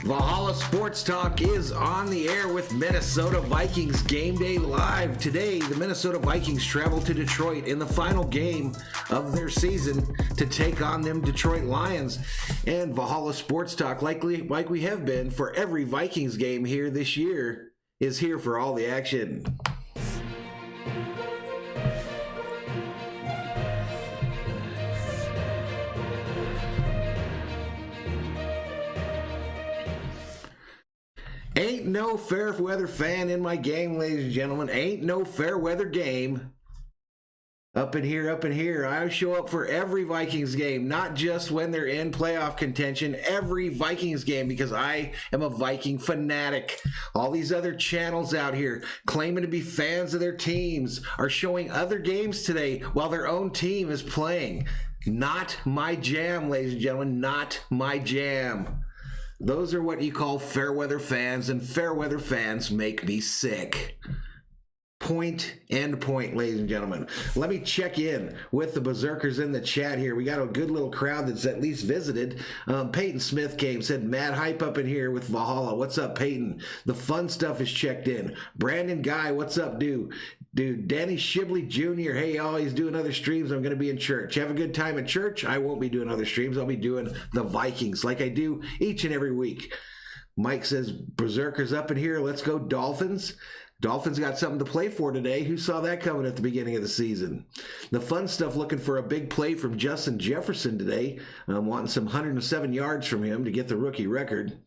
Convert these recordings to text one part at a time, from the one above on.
Valhalla Sports Talk is on the air with Minnesota Vikings Game Day Live. Today, the Minnesota Vikings travel to Detroit in the final game of their season to take on them Detroit Lions. And Valhalla Sports Talk, like we have been for every Vikings game here this year, is here for all the action. Ain't no fair weather fan in my game, ladies and gentlemen. Ain't no fair weather game. Up in here. I show up for every Vikings game, not just when they're in playoff contention. Every Vikings game, because I am a Viking fanatic. All these other channels out here claiming to be fans of their teams are showing other games today while their own team is playing. Not my jam, ladies and gentlemen. Not my jam. Those are what you call fair weather fans, and fair weather fans make me sick. End point, ladies and gentlemen. Let me check in with the berserkers in the chat here. We got a good little crowd that's at least visited. Peyton Smith came, said, mad hype up in here with Valhalla. What's up, Peyton? The fun stuff is checked in. Brandon Guy, what's up, dude? Danny Shibley Jr., hey, y'all, he's doing other streams. I'm going to be in church. Have a good time at church. I won't be doing other streams. I'll be doing the Vikings like I do each and every week. Mike says, berserkers up in here. Let's go, Dolphins. Dolphins got something to play for today. Who saw that coming at the beginning of the season? The fun stuff looking for a big play from Justin Jefferson today. Wanting some 107 yards from him to get the rookie record.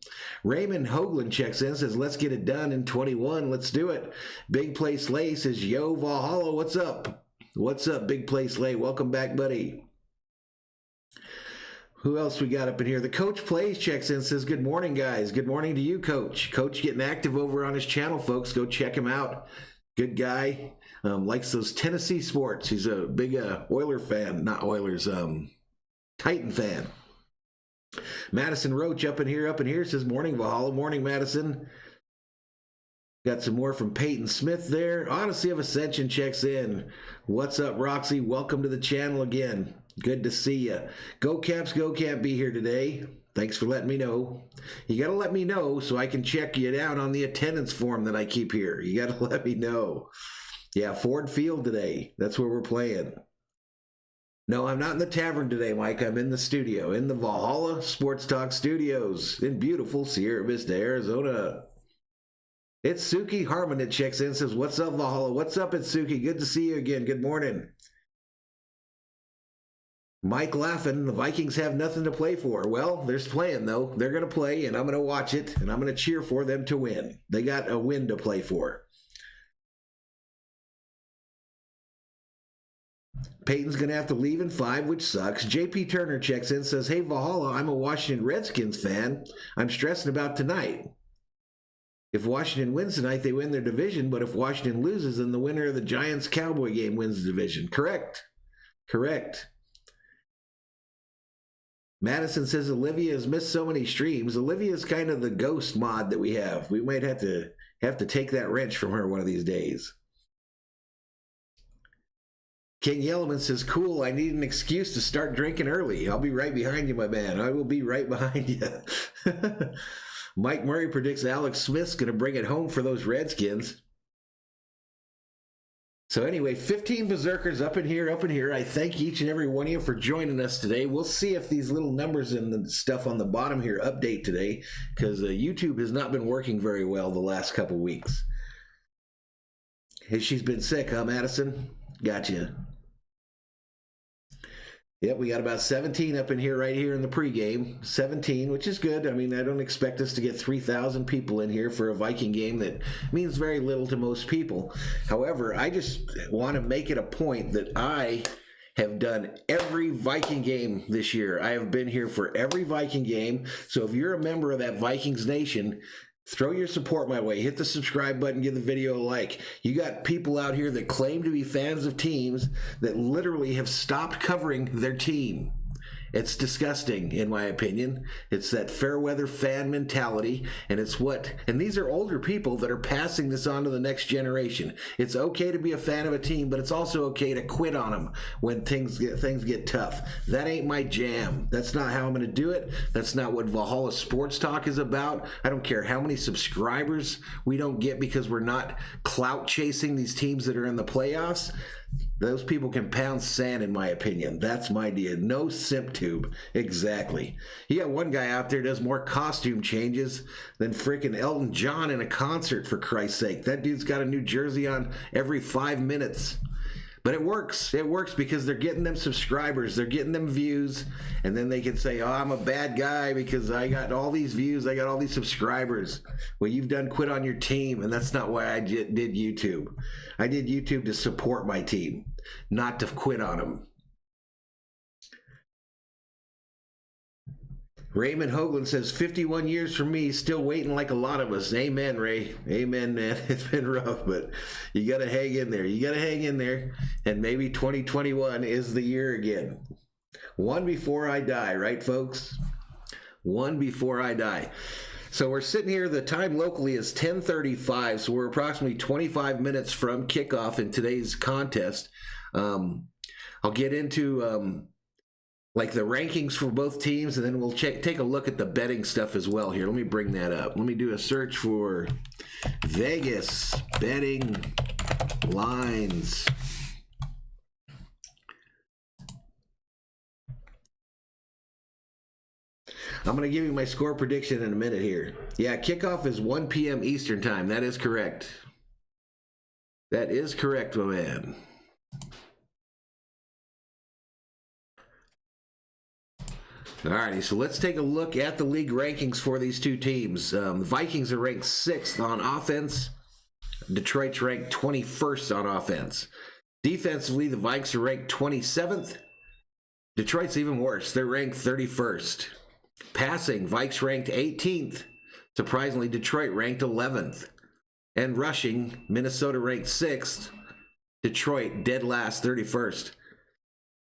Raymond Hoagland checks in, says, let's get it done in 21. Let's do it. Big Play Slay says, yo, Valhalla, what's up? What's up, Big Play Slay? Welcome back, buddy. Who else we got up in here? The Coach Plays checks in, says, good morning, guys. Good morning to you, Coach. Coach getting active over on his channel, folks. Go check him out. Good guy. Likes those Tennessee sports. He's a big Oiler fan. Not Oilers, Titan fan. Madison Roach up in here, says, morning, Valhalla. Morning, Madison. Got some more from Peyton Smith there. Odyssey of Ascension checks in. What's up, Roxy? Welcome to the channel again. Good to see you. Go Caps, go can't be here today. Thanks for letting me know. You got to let me know so I can check you down on the attendance form that I keep here. You got to let me know. Yeah, Ford Field today. That's where we're playing. No, I'm not in the tavern today, Mike. I'm in the studio, in the Valhalla Sports Talk studios in beautiful Sierra Vista, Arizona. It's Suki Harmon that checks in, says, what's up, Valhalla? What's up, it's Suki? Good to see you again. Good morning. Mike laughing, the Vikings have nothing to play for. Well, they're playing, though. They're going to play, and I'm going to watch it, and I'm going to cheer for them to win. They got a win to play for. Peyton's going to have to leave in 5, which sucks. JP Turner checks in, says, hey, Valhalla, I'm a Washington Redskins fan. I'm stressing about tonight. If Washington wins tonight, they win their division, but if Washington loses, then the winner of the Giants-Cowboy game wins the division. Correct. Madison says Olivia has missed so many streams. Olivia's kind of the ghost mod that we have. We might have to take that wrench from her one of these days. King Yellowman says, cool, I need an excuse to start drinking early. I'll be right behind you, my man. I will be right behind you. Mike Murray predicts Alex Smith's going to bring it home for those Redskins. So anyway, 15 berserkers up in here. I thank each and every one of you for joining us today. We'll see if these little numbers and the stuff on the bottom here update today, because YouTube has not been working very well the last couple weeks. Hey, she's been sick, huh, Madison? Gotcha. Yep, we got about 17 up in here right here in the pregame. 17, which is good. I mean, I don't expect us to get 3,000 people in here for a Viking game that means very little to most people. However, I just want to make it a point that I have done every Viking game this year. I have been here for every Viking game. So if you're a member of that Vikings Nation, throw your support my way. Hit the subscribe button, give the video a like. You got people out here that claim to be fans of teams that literally have stopped covering their team. It's disgusting, in my opinion. It's that fair weather fan mentality, and and these are older people that are passing this on to the next generation. It's okay to be a fan of a team, but it's also okay to quit on them when things get tough. That ain't my jam. That's not how I'm going to do it. That's not what Valhalla Sports Talk is about. I don't care how many subscribers we don't get because we're not clout chasing these teams that are in the playoffs. Those people can pound sand, in my opinion. That's my idea. No simp tube. Exactly. You got one guy out there does more costume changes than freaking Elton John in a concert, for Christ's sake. That dude's got a new jersey on every 5 minutes. But it works. It works because they're getting them subscribers. They're getting them views. And then they can say, oh, I'm a bad guy because I got all these views. I got all these subscribers. Well, you've done quit on your team. And that's not why I did YouTube. I did YouTube to support my team, not to quit on them. Raymond Hoagland says, 51 years for me, still waiting like a lot of us. Amen, Ray. Amen, man. It's been rough, but you got to hang in there. You got to hang in there, and maybe 2021 is the year again. One before I die, right, folks? One before I die. So we're sitting here, the time locally is 10:35, so we're approximately 25 minutes from kickoff in today's contest. I'll get into like the rankings for both teams, and then we'll take a look at the betting stuff as well here. Let me bring that up. Let me do a search for Vegas betting lines. I'm going to give you my score prediction in a minute here. Yeah, kickoff is 1 p.m. Eastern time. That is correct. That is correct, my man. Alrighty, so let's take a look at the league rankings for these two teams. The Vikings are ranked 6th on offense. Detroit's ranked 21st on offense. Defensively, the Vikes are ranked 27th. Detroit's even worse. They're ranked 31st. Passing, Vikes ranked 18th. Surprisingly, Detroit ranked 11th. And rushing, Minnesota ranked 6th. Detroit dead last, 31st.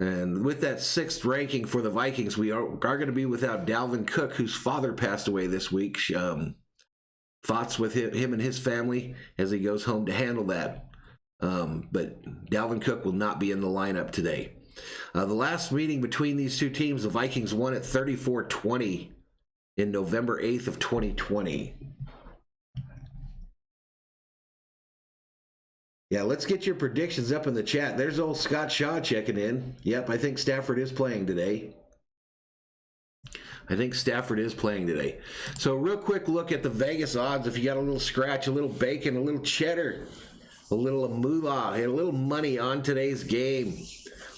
And with that 6th ranking for the Vikings, we are going to be without Dalvin Cook, whose father passed away this week. Thoughts with him and his family as he goes home to handle that. But Dalvin Cook will not be in the lineup today. The last meeting between these two teams, the Vikings won at 34-20 in November 8th of 2020. Yeah, let's get your predictions up in the chat. There's old Scott Shaw checking in. Yep, I think Stafford is playing today. So real quick look at the Vegas odds. If you got a little scratch, a little bacon, a little cheddar, a little moolah, and a little money on today's game,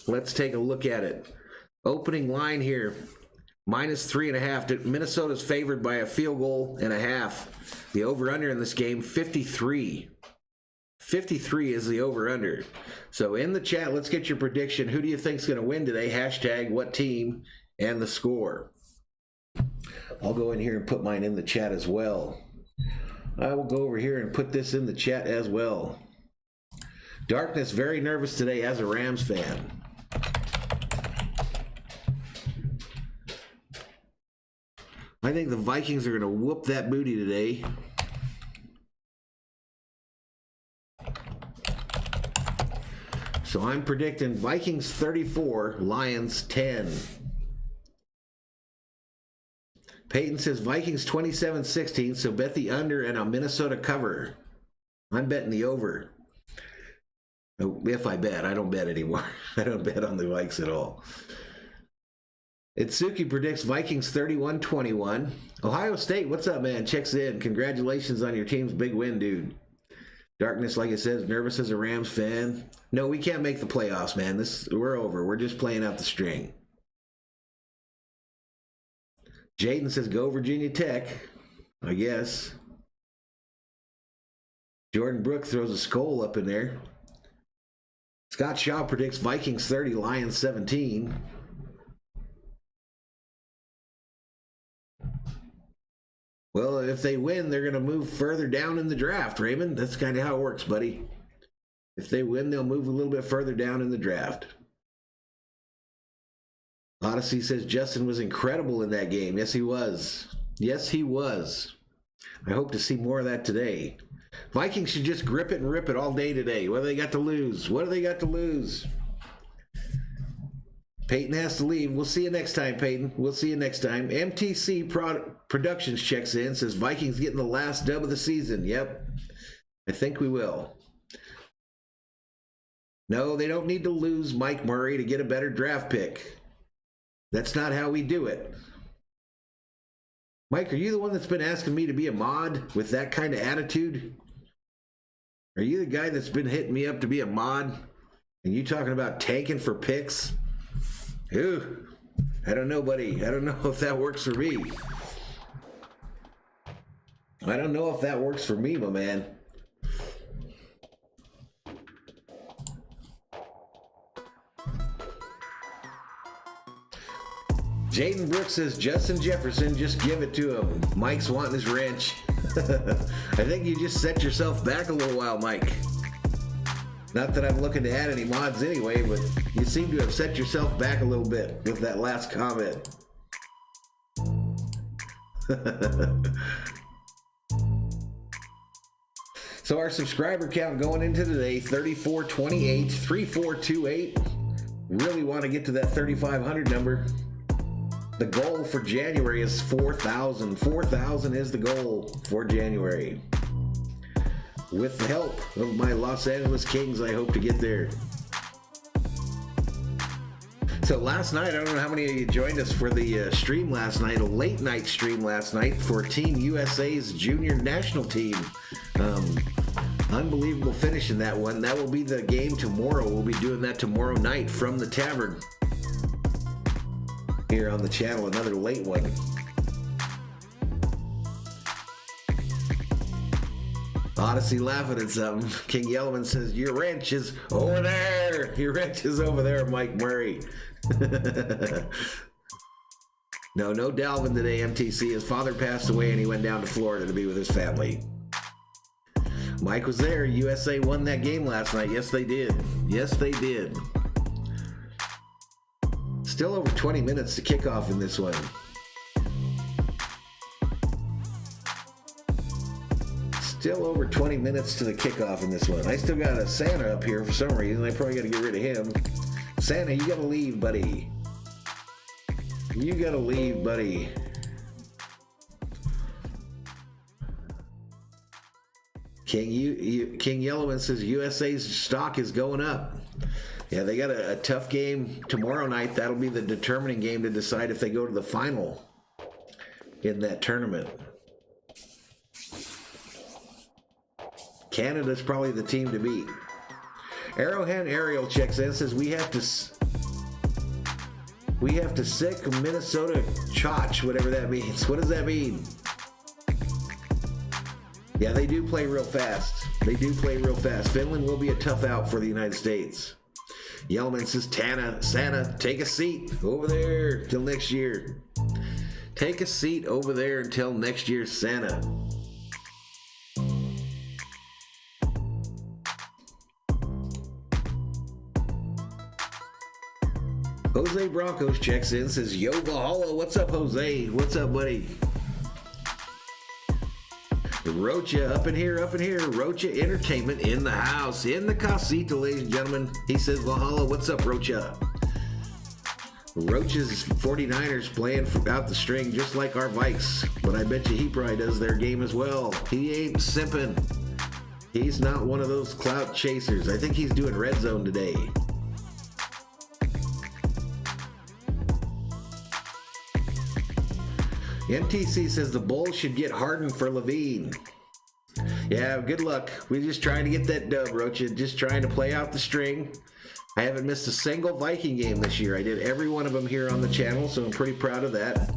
let's take a look at it. Opening line here, -3.5. Minnesota's favored by a field goal and a half. The over-under in this game, 53. 53 is the over-under. So in the chat, let's get your prediction. Who do you think is going to win today? Hashtag what team and the score. I'll go in here and put mine in the chat as well. I will go over here and put this in the chat as well. Darkness, very nervous today as a Rams fan. I think the Vikings are going to whoop that booty today. So I'm predicting Vikings 34, Lions 10. Peyton says Vikings 27-16, so bet the under and a Minnesota cover. I'm betting the over. If I bet, I don't bet anymore. I don't bet on the Vikes at all. Itsuki predicts Vikings 31-21. Ohio State, what's up, man? Checks in. Congratulations on your team's big win, dude. Darkness, like I said, nervous as a Rams fan. No, we can't make the playoffs, man. We're over. We're just playing out the string. Jaden says, go Virginia Tech, I guess. Jordan Brooks throws a SKOL up in there. Scott Shaw predicts Vikings 30, Lions 17. Well, if they win, they're going to move further down in the draft, Raymond. That's kind of how it works, buddy. If they win, they'll move a little bit further down in the draft. Odyssey says Justin was incredible in that game. Yes, he was. Yes, he was. I hope to see more of that today. Vikings should just grip it and rip it all day today. What do they got to lose? What do they got to lose? Peyton has to leave. We'll see you next time, Peyton. We'll see you next time. MTC Productions checks in, says Vikings getting the last dub of the season. Yep. I think we will. No, they don't need to lose Mike Murray to get a better draft pick. That's not how we do it. Mike, are you the one that's been asking me to be a mod with that kind of attitude? Are you the guy that's been hitting me up to be a mod? And you talking about tanking for picks? Ooh, I don't know, buddy. I don't know if that works for me. I don't know if that works for me, my man. Jaden Brooks says, Justin Jefferson, just give it to him. Mike's wanting his wrench. I think you just set yourself back a little while, Mike. Not that I'm looking to add any mods anyway, but you seem to have set yourself back a little bit with that last comment. So our subscriber count going into today, 3428, 3428. Really want to get to that 3,500 number. The goal for January is 4,000. 4,000 is the goal for January. With the help of my Los Angeles Kings, I hope to get there. So last night, I don't know how many of you joined us for the stream last night, a late night stream last night for Team USA's junior national team. Unbelievable finish in that one. That will be the game tomorrow. We'll be doing that tomorrow night from the tavern here on the channel, another late one. Odyssey laughing at something. King Yellowman says, your wrench is over there. Your wrench is over there, Mike Murray. No Dalvin today, MTC. His father passed away and he went down to Florida to be with his family. Mike was there. USA won that game last night. Yes, they did. Yes, they did. Still over 20 minutes to kick off in this one. Still over 20 minutes to the kickoff in this one. I still got a Santa up here for some reason. I probably got to get rid of him. Santa, you got to leave, buddy. You got to leave, buddy. King Yellowman says USA's stock is going up. Yeah, they got a tough game tomorrow night. That'll be the determining game to decide if they go to the final in that tournament. Canada's probably the team to beat. Arrowhead Ariel checks in, says we have to sick Minnesota Chotch, whatever that means. What does that mean? Yeah, they do play real fast. They do play real fast. Finland will be a tough out for the United States. Yellman says, Santa, take a seat over there till next year. Take a seat over there until next year, Santa. Jose Broncos checks in, says, yo, Valhalla, what's up, Jose? What's up, buddy? Rocha up in here. Rocha Entertainment in the house, in the casita, ladies and gentlemen. He says, Valhalla, what's up, Rocha? Rocha's 49ers playing out the string just like our Vikes, but I bet you he probably does their game as well. He ain't simping. He's not one of those clout chasers. I think he's doing red zone today. MTC says the Bulls should get Harden for Levine. Yeah, good luck. We're just trying to get that dub, Rocha. Just trying to play out the string. I haven't missed a single Viking game this year. I did every one of them here on the channel, so I'm pretty proud of that.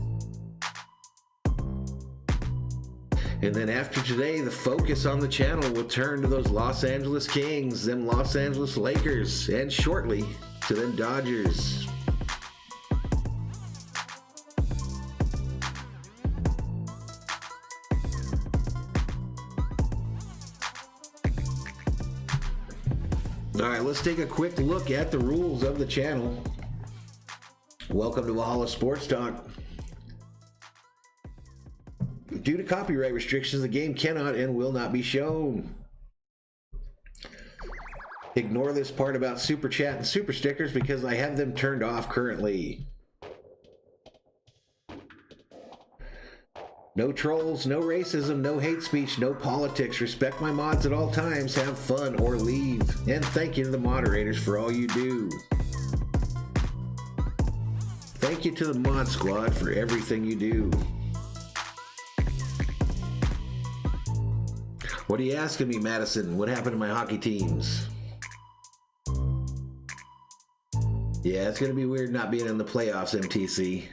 And then after today, the focus on the channel will turn to those Los Angeles Kings, them Los Angeles Lakers, and shortly to them Dodgers. All right, let's take a quick look at the rules of the channel. Welcome to Valhalla Sports Talk. Due to copyright restrictions, the game cannot and will not be shown. Ignore this part about super chat and super stickers because I have them turned off currently. No trolls, no racism, no hate speech, no politics. Respect my mods at all times. Have fun or leave. And thank you to the moderators for all you do. Thank you to the mod squad for everything you do. What are you asking me, Madison? What happened to my hockey teams? Yeah, it's going to be weird not being in the playoffs, MTC.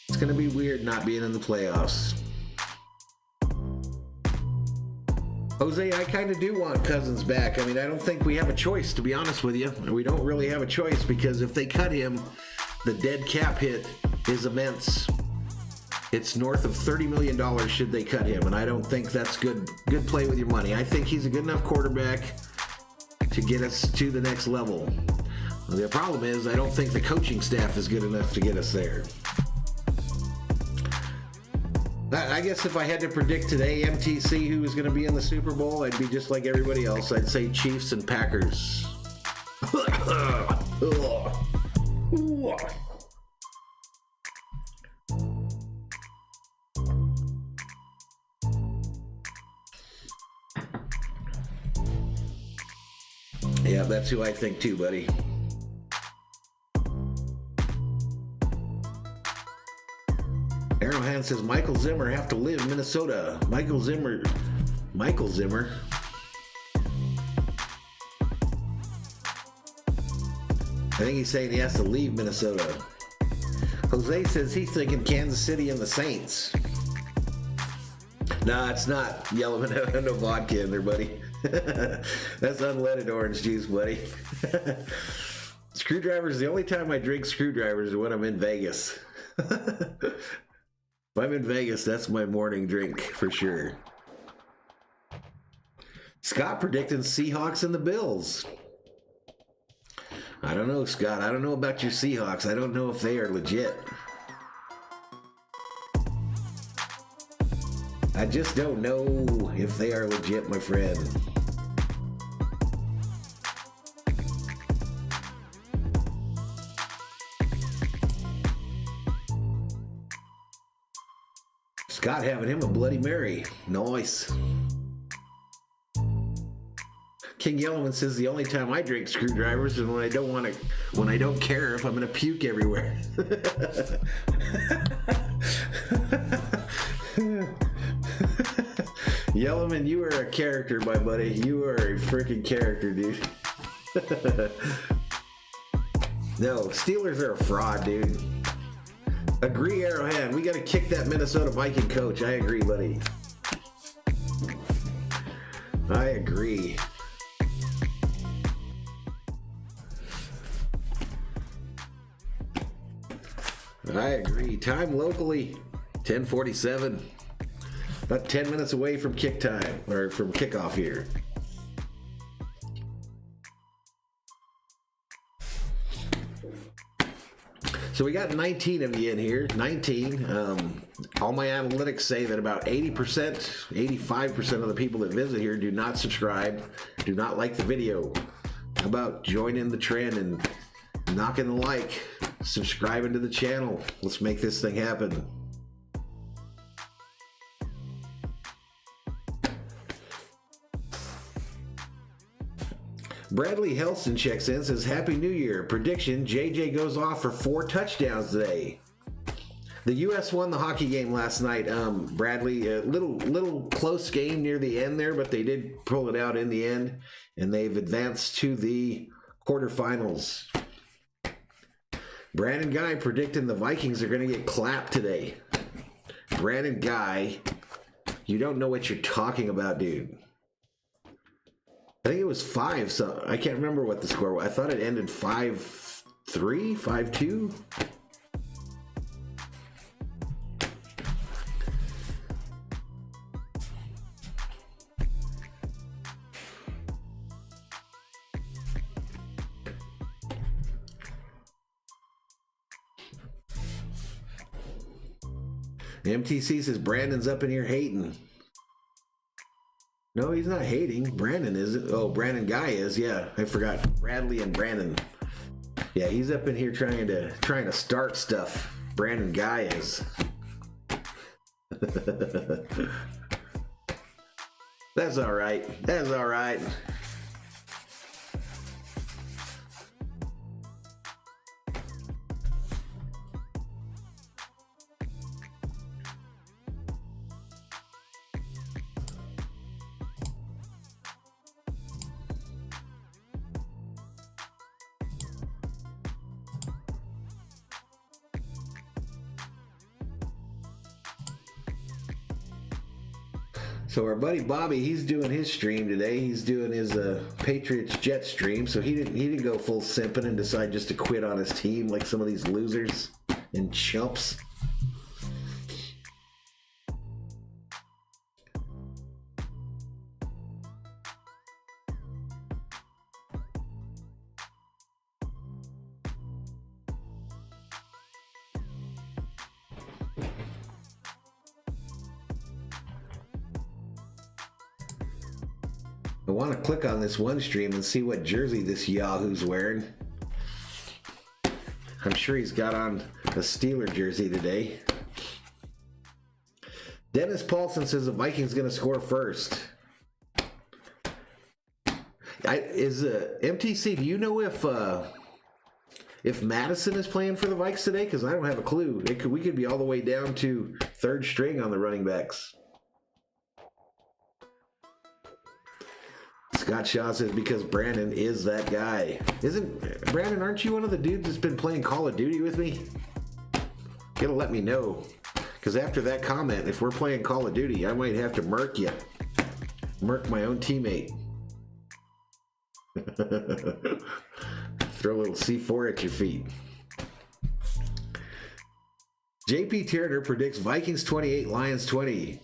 It's going to be weird not being in the playoffs. Jose, I kind of do want Cousins back. I mean, I don't think we have a choice, to be honest with you. We don't really have a choice because if they cut him, the dead cap hit is immense. It's north of $30 million should they cut him, and I don't think that's good play with your money. I think he's a good enough quarterback to get us to the next level. The problem is I don't think the coaching staff is good enough to get us there. I guess if I had to predict today, MTC, who was going to be in the Super Bowl, I'd be just like everybody else. I'd say Chiefs and Packers. Yeah, that's who I think too, buddy. Arrowhand says Michael Zimmer have to live in Minnesota. Michael Zimmer. I think he's saying he has to leave Minnesota. Jose says he's thinking Kansas City and the Saints. Nah, it's not. Yellowman, no vodka in there, buddy. That's unleaded orange juice, buddy. Screwdrivers, the only time I drink screwdrivers is when I'm in Vegas. If I'm in Vegas, that's my morning drink for sure. Scott predicting Seahawks and the Bills. I don't know, Scott. I don't know about your Seahawks. I don't know if they are legit. I just don't know if they are legit, my friend. Scott having him a Bloody Mary. Nice. King Yellowman says the only time I drink screwdrivers is when I don't care if I'm gonna puke everywhere. Yellowman, you are a character, my buddy. You are a freaking character, dude. No, Steelers are a fraud, dude. Agree, Arrowhead. We got to kick that Minnesota Viking coach. I agree, buddy. I agree. I agree. Time locally, 10:47. About 10 minutes away from kick time, or from kickoff here. So we got 19 of you in here, 19. All my analytics say that about 80%, 85% of the people that visit here do not subscribe, do not like the video. How about joining the trend and knocking the like, subscribing to the channel. Let's make this thing happen. Bradley Helston checks in, says, Happy New Year. Prediction, JJ goes off for 4 touchdowns today. The U.S. won the hockey game last night. Bradley, a little close game near the end there, but they did pull it out in the end, and they've advanced to the quarterfinals. Brandon Guy predicting the Vikings are going to get clapped today. Brandon Guy, you don't know what you're talking about, dude. I think it was 5, so I can't remember what the score was. I thought it ended 5-3, 5-2. MTC says Brandon's up in here hating. No, he's not hating. Brandon isn't. Oh, Brandon Guy is. Yeah, I forgot. Bradley and Brandon. Yeah, he's up in here trying to start stuff. Brandon Guy is. That's all right. That's all right. So our buddy Bobby, he's doing his stream today. He's doing his Patriots Jet stream. So he didn't go full simping and decide just to quit on his team like some of these losers and chumps. I want to click on this one stream and see what jersey this Yahoo's wearing. I'm sure he's got on a Steeler jersey today. Dennis Paulson says the Vikings going to score first. MTC, do you know if Madison is playing for the Vikes today? Because I don't have a clue. We could be all the way down to third string on the running backs. Scott Shaw says because Brandon is that guy. Brandon, aren't you one of the dudes that's been playing Call of Duty with me? You gotta let me know. Because after that comment, if we're playing Call of Duty, I might have to murk you. Murk my own teammate. Throw a little C4 at your feet. JP Turner predicts Vikings 28, Lions 20.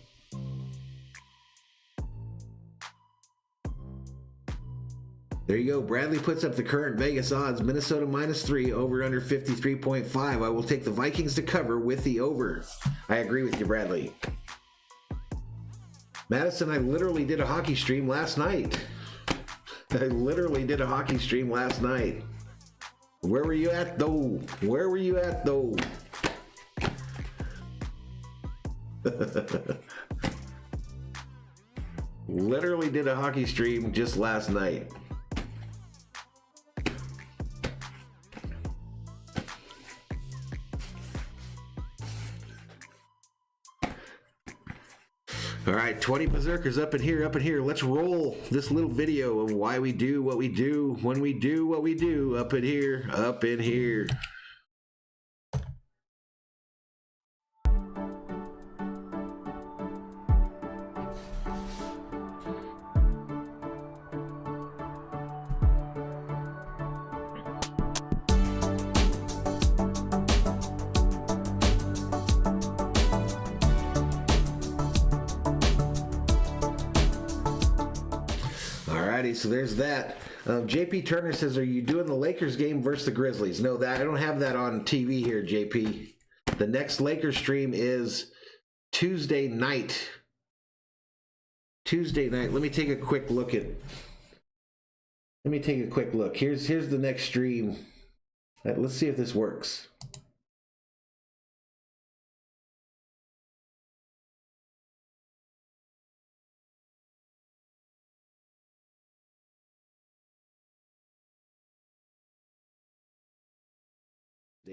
There you go. Bradley puts up the current Vegas odds. Minnesota -3, over under 53.5. I will take the Vikings to cover with the over. I agree with you, Bradley. Madison, I literally did a hockey stream last night. Where were you at, though? Where were you at, though? Literally did a hockey stream just last night. All right, 20 berserkers up in here. Let's roll this little video of why we do what we do when we do what we do up in here. So there's that. JP Turner says, are you doing the Lakers game versus the Grizzlies? No, I don't have that on TV here, JP. The next Lakers stream is Tuesday night. Let me take a quick look. Here's the next stream. Let's see if this works.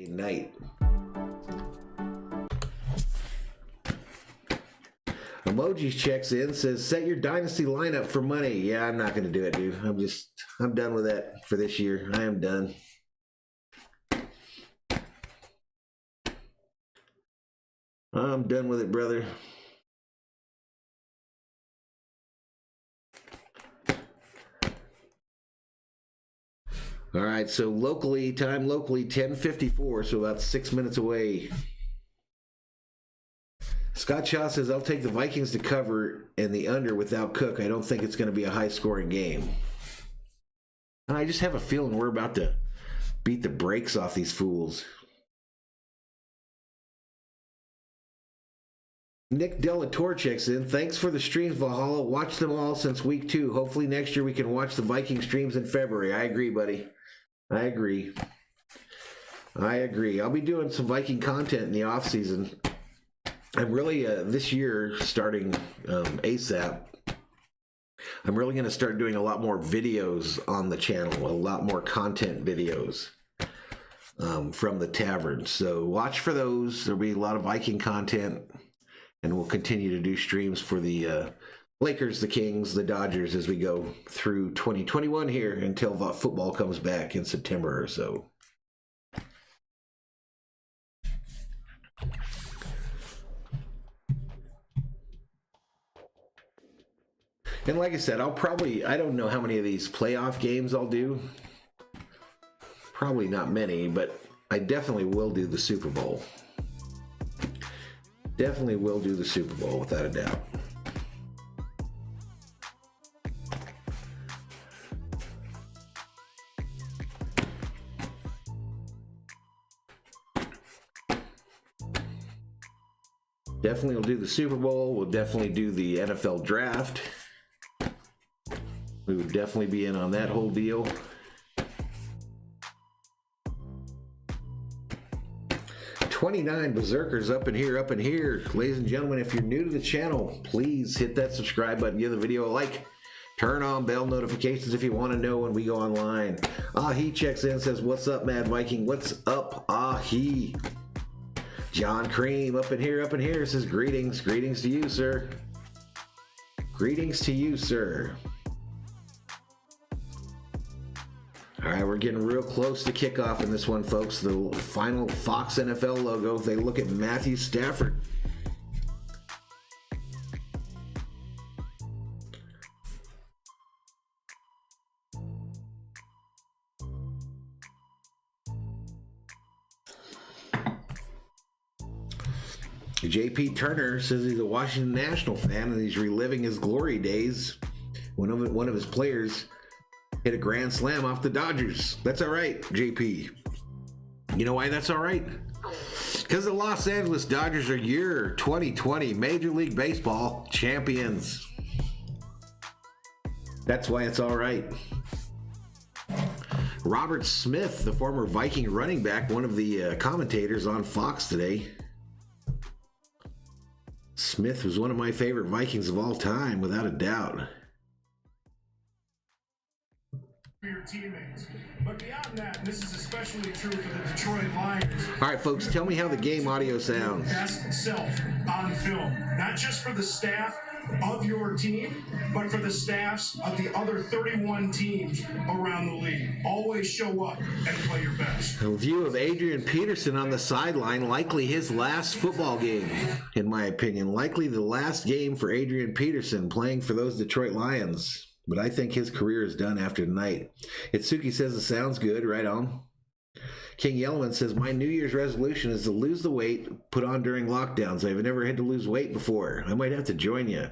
Night. Emojis checks in, says set your dynasty lineup for money. Yeah, I'm not gonna do it, dude. I'm done with that for this year. I am done. I'm done with it, brother. All right, so locally, 10:54, so about 6 minutes away. Scott Shaw says, I'll take the Vikings to cover and the under without Cook. I don't think it's going to be a high-scoring game. I just have a feeling we're about to beat the brakes off these fools. Nick Delatorre checks in. Thanks for the streams, Valhalla. Watched them all since week 2. Hopefully next year we can watch the Viking streams in February. I agree, buddy. I agree. I'll be doing some Viking content in the off season. I'm really this year starting ASAP. I'm really going to start doing a lot more videos on the channel, a lot more content videos from the tavern. So watch for those. There'll be a lot of Viking content, and we'll continue to do streams for the Lakers, the Kings, the Dodgers as we go through 2021 here until football comes back in September or so. And like I said, I don't know how many of these playoff games I'll do. Probably not many, but I definitely will do the Super Bowl. Definitely will do the Super Bowl, without a doubt. Definitely will do the Super Bowl. We'll definitely do the NFL draft. We would definitely be in on that whole deal. $29 Berserkers up in here. Ladies and gentlemen, if you're new to the channel, please hit that subscribe button, give the video a like, turn on bell notifications if you want to know when we go online. He checks in, says, what's up, Mad Viking? What's up, He? John Cream up in here, says, greetings to you, sir. Greetings to you, sir. All right, we're getting real close to kickoff in this one, folks. The final Fox NFL logo. They look at Matthew Stafford. JP Turner says he's a Washington National fan and he's reliving his glory days when one of his players hit a grand slam off the Dodgers. That's all right, JP. You know why that's all right? Because the Los Angeles Dodgers are your 2020 Major League Baseball champions. That's why it's all right. Robert Smith, the former Viking running back, one of the commentators on Fox today. Smith was one of my favorite Vikings of all time, without a doubt. Your teammates. But beyond that, and this is especially true for the Detroit Lions. All right, folks, tell me how the game audio sounds. Best self on film, not just for the staff of your team, but for the staffs of the other 31 teams around the league. Always show up and play your best. A view of Adrian Peterson on the sideline, likely his last football game, in my opinion. Likely the last game for Adrian Peterson playing for those Detroit Lions. But I think his career is done after tonight. Itsuki says it sounds good. Right on. King Yellowman says, my New Year's resolution is to lose the weight put on during lockdowns. I've never had to lose weight before. I might have to join you.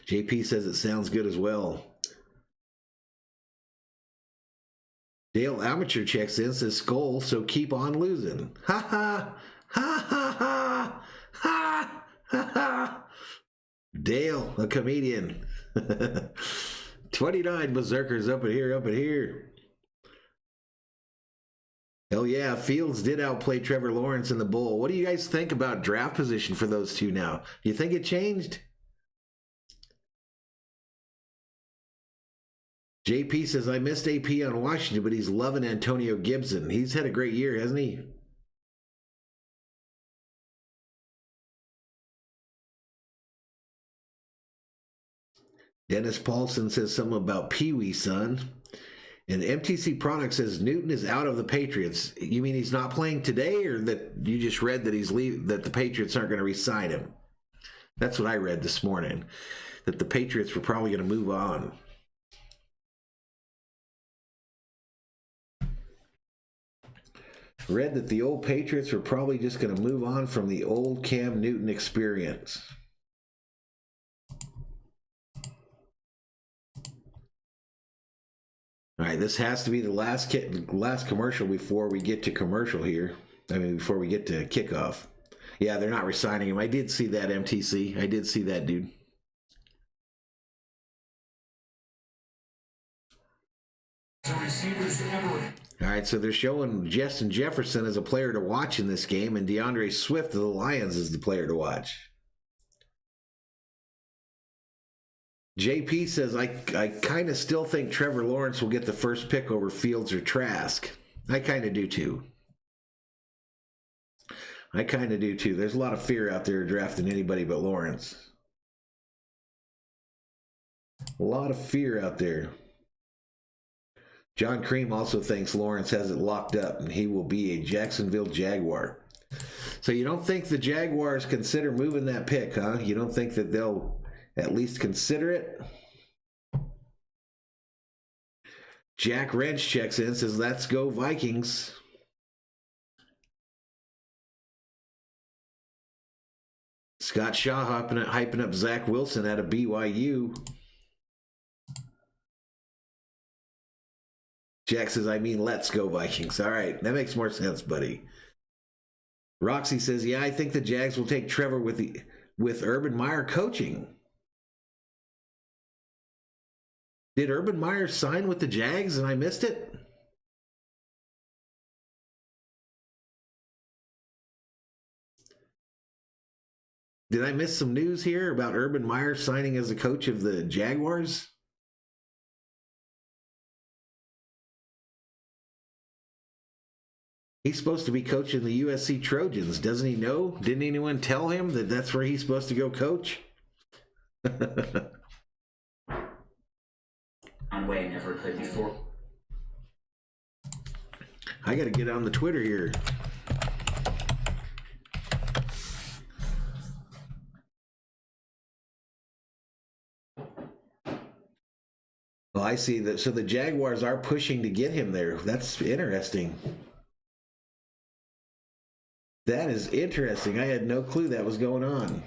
JP says it sounds good as well. Dale Amateur checks in, says, SKOL, so keep on losing. Ha ha! Ha ha ha! Ha ha ha! Dale, a comedian. 29 Berserkers up in here. Hell yeah, Fields did outplay Trevor Lawrence in the bowl. What do you guys think about draft position for those two now? Do you think it changed? JP says, I missed AP on Washington, but he's loving Antonio Gibson. He's had a great year, hasn't he? Dennis Paulson says something about Pee Wee, son. And MTC Product says Newton is out of the Patriots. You mean he's not playing today, or that you just read that that the Patriots aren't going to re-sign him? That's what I read this morning, that the Patriots were probably going to move on. Read that the old Patriots were probably just going to move on from the old Cam Newton experience. All right, this has to be the last commercial before we get to commercial here. I mean, before we get to kickoff. Yeah, they're not resigning him. I did see that, MTC. I did see that, dude. All right, so they're showing Justin Jefferson as a player to watch in this game, and DeAndre Swift of the Lions is the player to watch. JP says, I kind of still think Trevor Lawrence will get the first pick over Fields or Trask. I kind of do too. There's a lot of fear out there drafting anybody but Lawrence. A lot of fear out there. John Cream also thinks Lawrence has it locked up and he will be a Jacksonville Jaguar. So you don't think the Jaguars consider moving that pick, huh? You don't think that they'll at least consider it? Jack Wrench checks in, says, let's go Vikings. Scott Shaw hyping up Zach Wilson out of BYU. Jack says, I mean, let's go Vikings. All right, that makes more sense, buddy. Roxy says, yeah, I think the Jags will take Trevor with Urban Meyer coaching. Did Urban Meyer sign with the Jags and I missed it? Did I miss some news here about Urban Meyer signing as a coach of the Jaguars? He's supposed to be coaching the USC Trojans. Doesn't he know? Didn't anyone tell him that that's where he's supposed to go coach? On way I never could before. I got to get on the Twitter here. Well, I see that. So the Jaguars are pushing to get him there. That's interesting. That is interesting. I had no clue that was going on.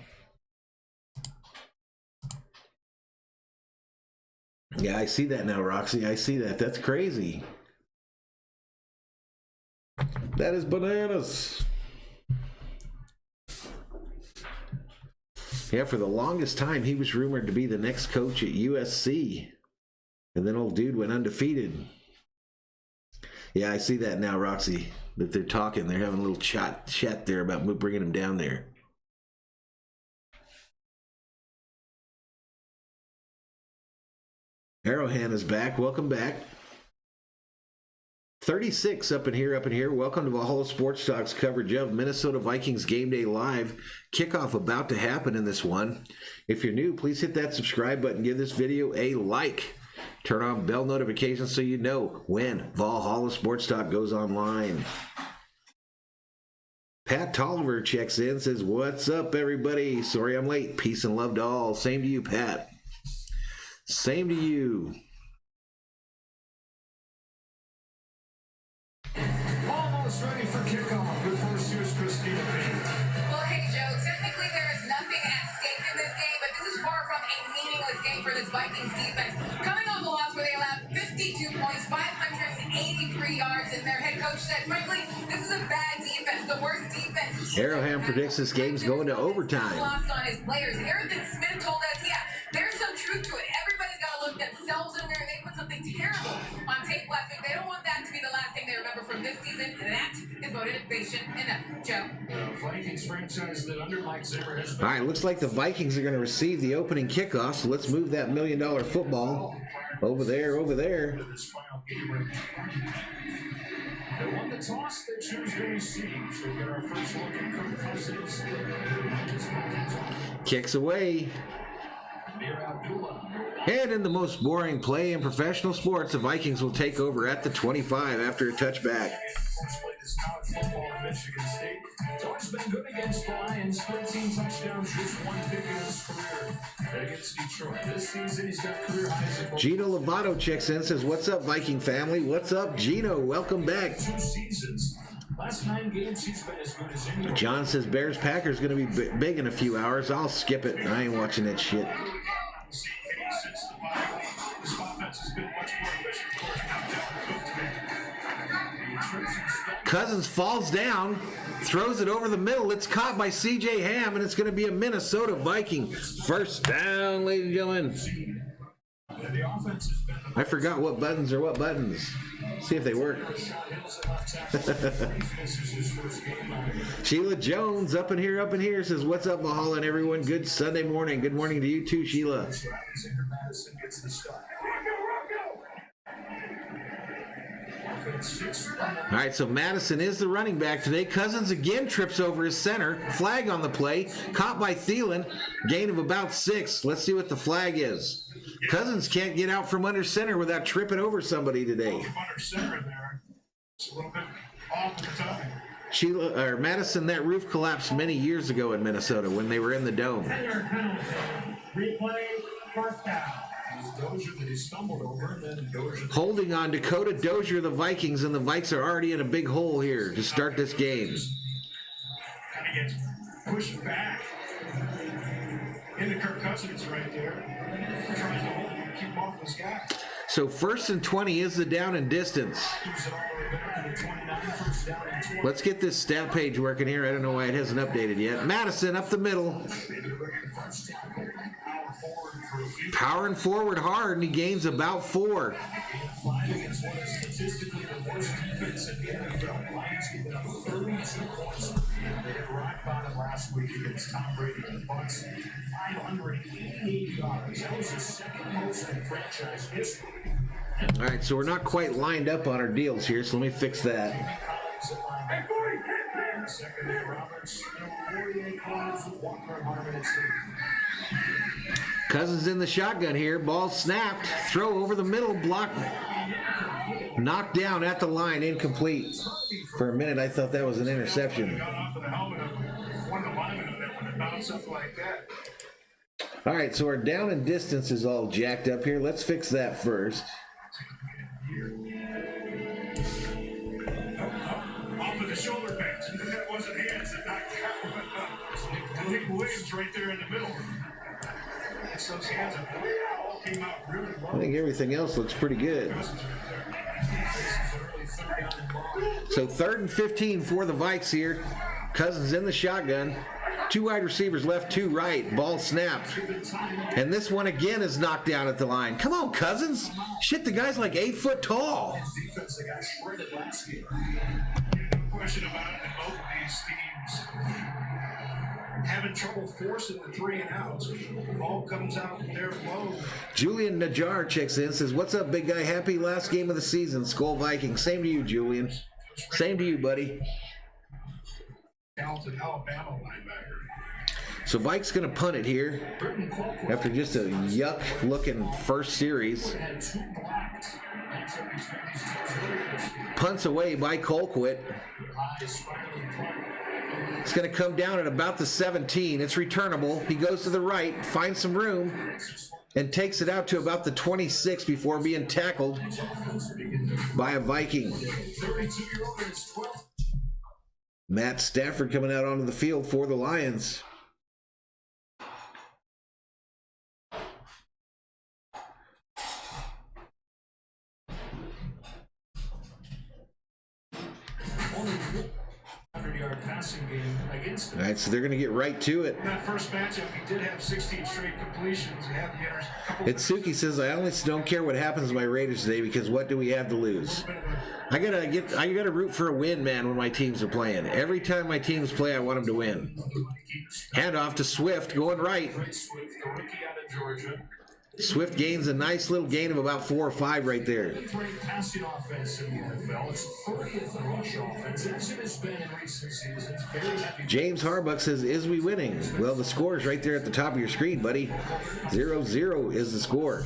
Yeah, I see that now, Roxy. I see that. That's crazy. That is bananas. Yeah, for the longest time, he was rumored to be the next coach at USC. And then old dude went undefeated. Yeah, I see that now, Roxy, that they're talking. They're having a little chat there about bringing him down there. Arrowhand is back. Welcome back. 36 up in here. Welcome to Valhalla Sports Talk's coverage of Minnesota Vikings Game Day Live. Kickoff about to happen in this one. If you're new, please hit that subscribe button. Give this video a like. Turn on bell notifications so you know when Valhalla Sports Talk goes online. Pat Tolliver checks in, says, what's up, everybody? Sorry I'm late. Peace and love to all. Same to you, Pat. Same to you. Almost ready for kickoff. Good first, here's Christina Payne. Well, hey, Joe, technically there is nothing at stake in this game, but this is far from a meaningless game for this Vikings defense. Coming off a loss where they allowed 52 points, 583 yards, and their head coach said, frankly, this is a bad defense, the worst defense. Arrowhand predicts this game's going to overtime. Lost on his players. Aaron Smith told us, yeah, there's some truth to it. Everybody's got to look themselves in the mirror. They put something terrible on tape last week. They don't want that to be the last thing they remember from this season. That is motivation enough. Joe. Vikings franchise that under Mike Zimmer has been. All right, looks like the Vikings are going to receive the opening kickoff, so let's move that $1 million football over there. This final game. They won the toss, they choose to receive. So we get our first look at Kirk Cousins. Kicks away. And in the most boring play in professional sports, the Vikings will take over at the 25 after a touchback. Michigan State. It's always been good against the Lions. 13 touchdowns, just one pick in his career against Detroit. This season, he's got career highs at Gino Lovato checks in, says, what's up, Viking family? What's up, Gino? Welcome back. 2 seasons. Last 9 games, he's been as good as anyone. John says Bears-Packers going to be big in a few hours. I'll skip it. I ain't watching that shit. This offense has been much more efficient. Of course, now Dalvin Cook today. He trips and stumbles. Cousins falls down, throws it over the middle. It's caught by C.J. Ham, and it's going to be a Minnesota Viking first down, ladies and gentlemen. I forgot what buttons are what buttons. See if they work. Sheila Jones up in here says, what's up, Valhalla and everyone? Good Sunday morning. Good morning to you too, Sheila. All right, so Madison is the running back today. Cousins again trips over his center. Flag on the play. Caught by Thielen. Gain of about 6. Let's see what the flag is. Cousins can't get out from under center without tripping over somebody today. Sheila or Madison, that roof collapsed many years ago in Minnesota when they were in the dome. Replay, first down. Holding on Dakota Dozier, the Vikings, and the Vikes are already in a big hole here to start this game. Kind of gets pushed back into Kirk Cousins right there. Tries to hold him, keep off this guy. So 1st and 20 is the down and distance. Let's get this stat page working here. I don't know why it hasn't updated yet. Madison up the middle. Powering forward hard, and he gains about 4. Last week against Tom Brady and the Bucks, 588 yards. That was his second most in franchise history. All right, so we're not quite lined up on our deals here, so let me fix that. Cousins in the shotgun here. Ball snapped. Throw over the middle. Block. Knocked down at the line. Incomplete. For a minute, I thought that was an interception. All right, so our down and distance is all jacked up here. Let's fix that first. Off of the shoulder pads. That wasn't hands that knocked out. Malik Williams right there in the middle. Those hands all came out really well. I think everything else looks pretty good. So 3rd and 15 for the Vikes here. Cousins in the shotgun. 2 wide receivers left, 2 right. Ball snapped. And this one again is knocked down at the line. Come on, Cousins. Shit, the guy's like 8 foot tall. Defense that got shredded last year. No question about it, both of these teams having trouble forcing the 3 and outs. The ball comes out there low. Julian Najjar checks in, says, what's up, big guy? Happy last game of the season, SKOL Vikings. Same to you, Julian. Same to you, buddy. Talented Alabama linebacker. So Vikes going to punt it here after just a yuck-looking first series. Punts away by Colquitt. It's going to come down at about the 17. It's returnable. He goes to the right, finds some room, and takes it out to about the 26 before being tackled by a Viking. Matt Stafford coming out onto the field for the Lions. All right, so they're going to get right to it. In that first matchup, he did have 16 straight completions. He had the Itsuki says, I honestly don't care what happens to my Raiders today because what do we have to lose? I gotta root for a win, man, when my teams are playing. Every time my teams play, I want them to win. Hand off to Swift, going right. Swift gains a nice little gain of about 4 or 5 right there. James Harbuck says, is we winning? Well, the score is right there at the top of your screen, buddy. 0-0 is the score.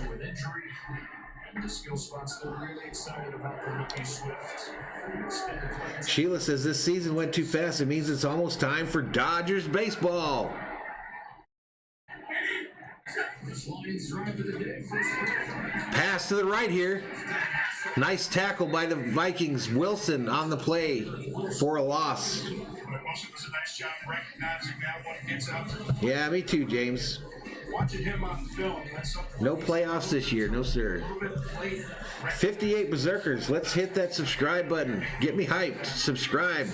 Sheila says, this season went too fast. It means it's almost time for Dodgers baseball. Pass to the right here. Nice tackle by the Vikings. Wilson on the play for a loss. Yeah, Yeah, me too, James. Watching him on film, that's something. No playoffs this year, no sir. 58 Berserkers. Let's hit that subscribe button. Get me hyped. Subscribe.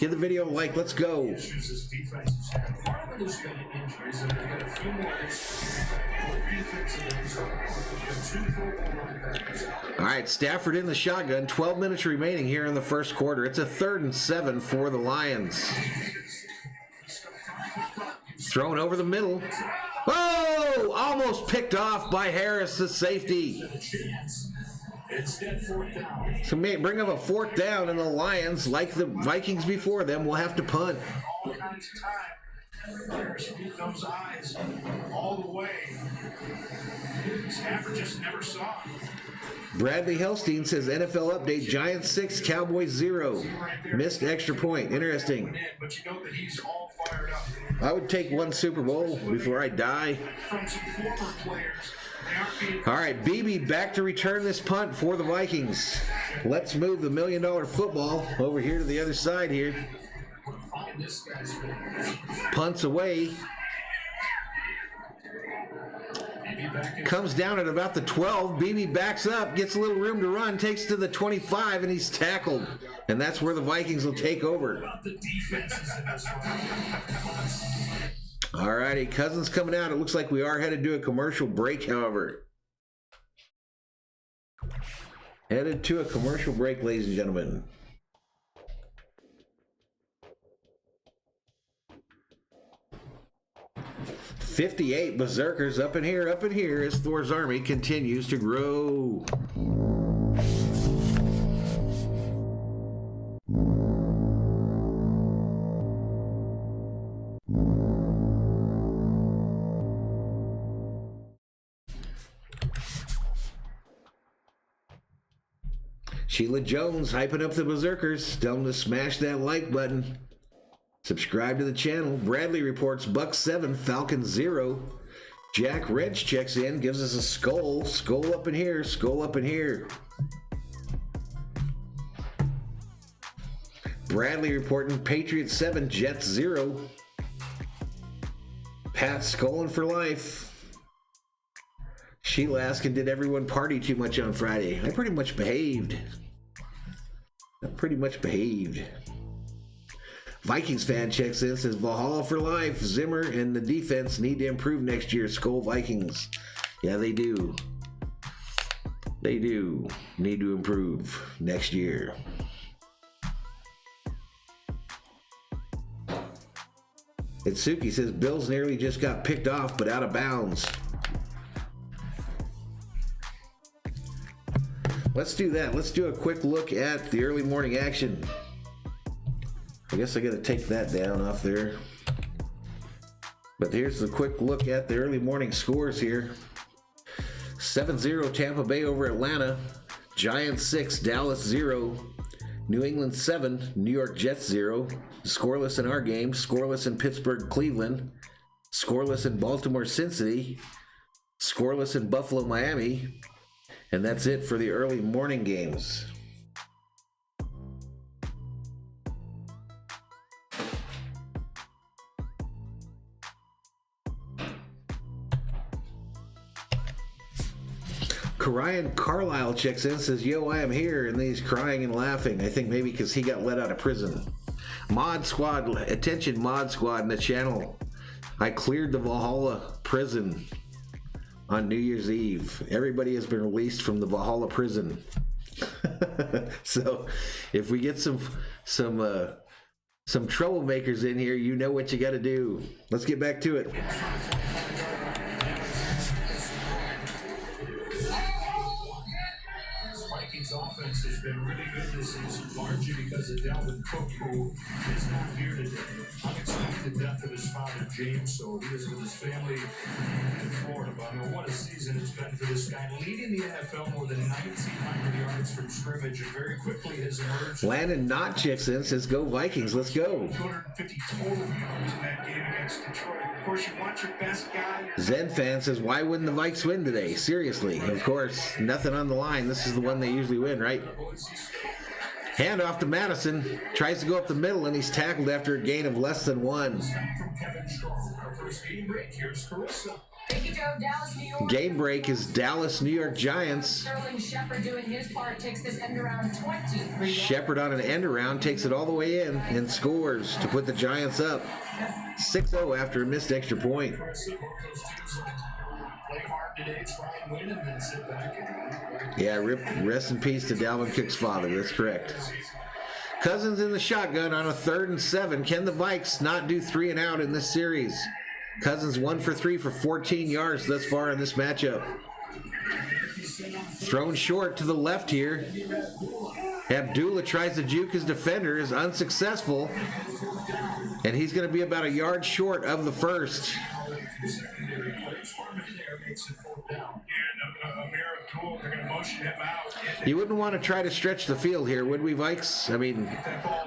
Give the video a like. Let's go. Issues this defense has had. Part of it has been injuries, and they've got a few more All right, Stafford in the shotgun. 12 minutes remaining here in the first quarter. It's a 3rd and 7 for the Lions. Thrown over the middle. Oh, almost picked off by Harris, the safety. So may bring up a 4th down, and the Lions, like the Vikings before them, will have to punt. all kinds of time. Keep those eyes all the way. Stafford just never saw him. Bradley Helstein says NFL update, Giants 6, Cowboys 0. Missed extra point. Interesting. But you know that he's all fired up. I would take one Super Bowl before I die. From some former players. All right, BB back to return this punt for the Vikings. Let's move the $1 million football over here to the other side here. Punts away. Comes down at about the 12. BB backs up, gets a little room to run, takes to the 25, and he's tackled. And that's where the Vikings will take over. All righty, Cousins coming out. It looks like we are headed to a commercial break, however. Headed to a commercial break, ladies and gentlemen. $58 Berserkers up in here as Thor's army continues to grow. Sheila Jones hyping up the Berserkers. Tell them to smash that like button. Subscribe to the channel. Bradley reports Buck 7, Falcon 0. Jack Wrench checks in, gives us a SKOL. SKOL up in here. SKOL up in here. Bradley reporting Patriots 7, Jets 0. Pat skolling for life. Sheila asking, did everyone party too much on Friday? I pretty much behaved. Vikings fan checks in, says Valhalla for life. Zimmer and the defense need to improve next year. SKOL Vikings. Yeah, they do. They do need to improve next year. Itsuki says Bills nearly just got picked off, but out of bounds. Let's do that. Let's do a quick look at the early morning action. I guess I got to take that down off there. But here's the quick look at the early morning scores here. 7-0 Tampa Bay over Atlanta. Giants 6, Dallas 0. New England 7, New York Jets 0. Scoreless in our game. Scoreless in Pittsburgh, Cleveland. Scoreless in Baltimore, Cincinnati. Scoreless in Buffalo, Miami. And that's it for the early morning games. Ryan Carlisle checks in, says, yo, I am here, and then he's crying and laughing. I think maybe because he got let out of prison. Mod Squad, attention Mod Squad in the channel. I cleared the Valhalla prison on New Year's Eve. Everybody has been released from the Valhalla prison. So if we get some troublemakers in here, you know what you got to do. Let's get back to it. Offense has been really good this season, largely because of Dalvin Cook, who is not here today. Unexpected death of his father, James, so he is with his family in Florida. But I mean, what a season it's been for this guy, leading the NFL more than 1,900 yards from scrimmage, and very quickly has emerged. Landon Knott checks in, says, go Vikings, let's go. 250 total yards in that game against Detroit. Of course, you want your best guy. Zen fan says, why wouldn't the Vikes win today? Seriously, of course, nothing on the line. This is the one they usually win, right? Hand off to Madison. Tries to go up the middle, and he's tackled after a gain of less than 1. Thank you, Joe. Dallas, New York. Game break is Dallas, New York Giants. Sterling Shepard doing his part takes this end around 23. Shepard on an end around takes it all the way in and scores to put the Giants up 6-0 after a missed extra point. Play hard today, try and win, and then sit back. Yeah, rest in peace to Dalvin Cook's father. That's correct. Cousins in the shotgun on a 3rd and 7. Can the Vikes not do 3 and out in this series? Cousins 1 for 3 for 14 yards thus far in this matchup. Thrown short to the left here. Abdullah tries to juke his defender, is unsuccessful, and he's going to be about a yard short of the first. You wouldn't want to try to stretch the field here, would we, Vikes? I mean,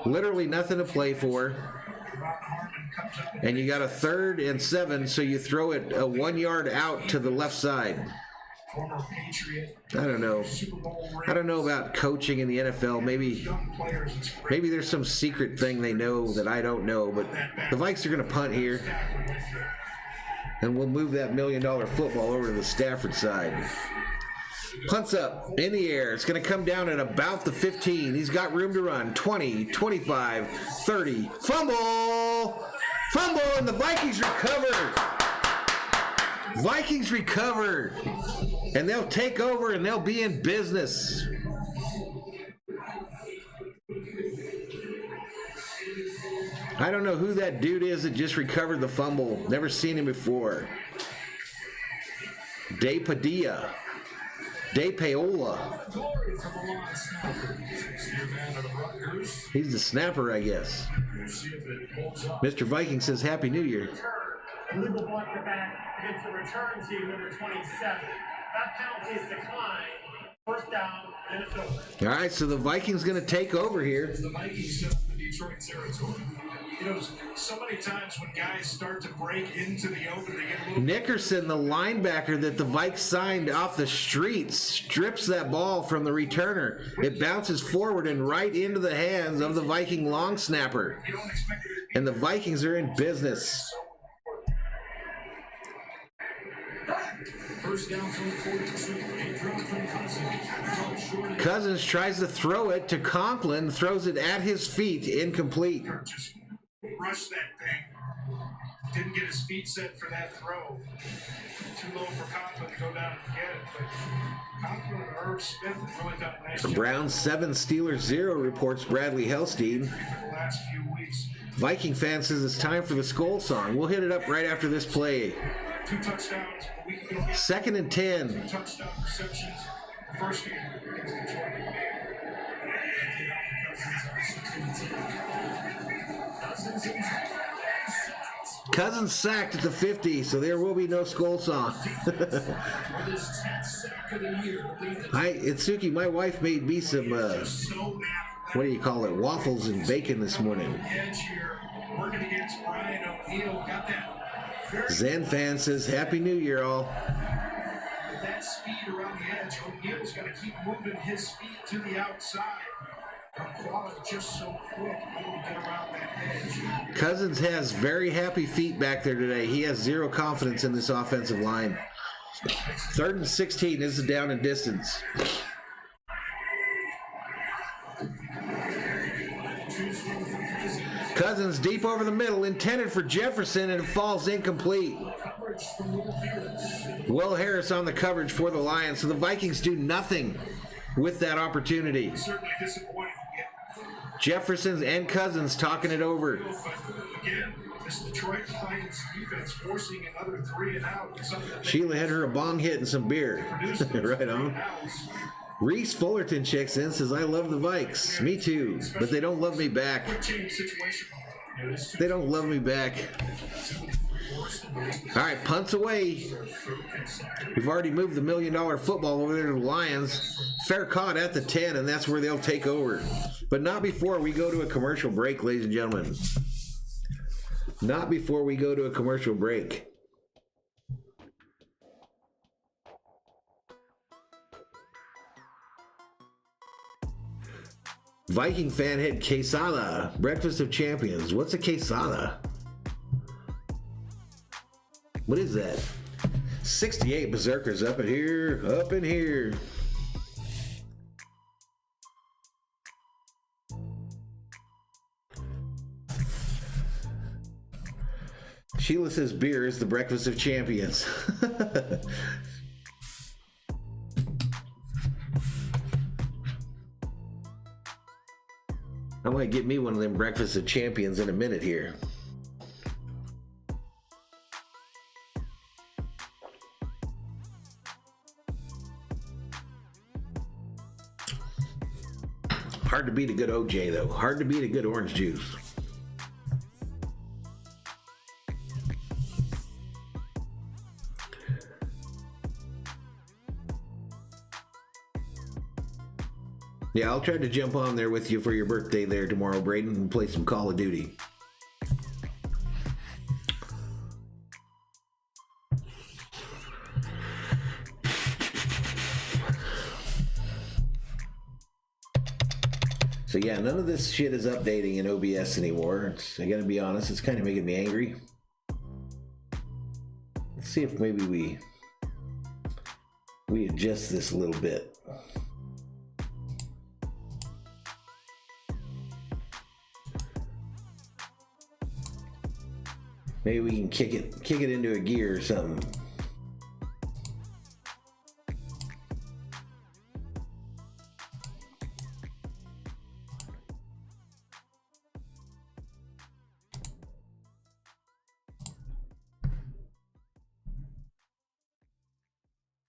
literally nothing to play for. And you got a 3rd and 7, so you throw it 1 yard out to the left side. I don't know. I don't know about coaching in the NFL. Maybe there's some secret thing they know that I don't know, but the Vikes are going to punt here. And we'll move that $1 million football over to the Stafford side. Punts up in the air. It's going to come down at about the 15. He's got room to run. 20, 25, 30. Fumble! Fumble, and the Vikings recover. Vikings recover. And they'll take over and they'll be in business. I don't know who that dude is that just recovered the fumble. Never seen him before. De Padilla. De Paola. He's the snapper, I guess. Mr. Viking says Happy New Year. Illegal block the back against the return team, number 27. That penalty is declined. First down, Minnesota. All right, so the Vikings going to take over here. The Vikings set up the Detroit territory. You know, so many times when guys start to break into the open, they get a little... Nickerson, the linebacker that the Vikes signed off the streets, strips that ball from the returner. It bounces forward and right into the hands of the Viking long snapper. And the Vikings are in business. First down from the 42. A drop from Cousins. Cousins tries to throw it to Conklin, throws it at his feet, incomplete. Just rushed that thing. Didn't get his feet set for that throw. Too low for Conklin to go down and get it. But Conklin and Irv Smith have really done a nice job. Browns 7, Steelers 0, reports Bradley Hellstein. For the last few weeks. Viking fan says it's time for the SKOL song. We'll hit it up right after this play. 2 touchdowns a week ago. 2nd and 10. 2 touchdown receptions. The first game against Detroit. Cousins sacked at the 50, so there will be no SKOL song. Itsuki, my wife made me some, what do you call it, waffles and bacon this morning. Working against Brian O'Neill. Got that. Zen fan says, Happy New Year, all. With that speed around the edge, O'Neill's got to keep moving his feet to the outside. Quality just so quick able to get around that edge. Cousins has very happy feet back there today. He has zero confidence in this offensive line. 3rd and 16 is the down and distance. Cousins deep over the middle, intended for Jefferson, and it falls incomplete. Will Harris on the coverage for the Lions, so the Vikings do nothing with that opportunity. Certainly disappointing. Jefferson's and Cousins talking it over. Again, this Detroit Lions defense forcing another 3 and out. Sheila had her a bong hit and some beer. Right on. Reese Fullerton checks in, says, I love the Vikes. Me too, but they don't love me back. They don't love me back. All right, punts away. We've already moved the $1 million football over there to the Lions. Fair caught at the 10, and that's where they'll take over. But not before we go to a commercial break, ladies and gentlemen. Not before we go to a commercial break. Viking fan had quesada, breakfast of champions. What's a quesada? What is that? 68 Berserkers up in here, up in here. Sheila says beer is the breakfast of champions. I might get me one of them breakfast of champions in a minute here. Hard to beat a good OJ though. Hard to beat a good orange juice. Yeah, I'll try to jump on there with you for your birthday there tomorrow, Braden, and play some Call of Duty. So yeah, none of this shit is updating in OBS anymore. I gotta be honest, it's kind of making me angry. Let's see if maybe we adjust this a little bit. Maybe we can kick it into a gear or something.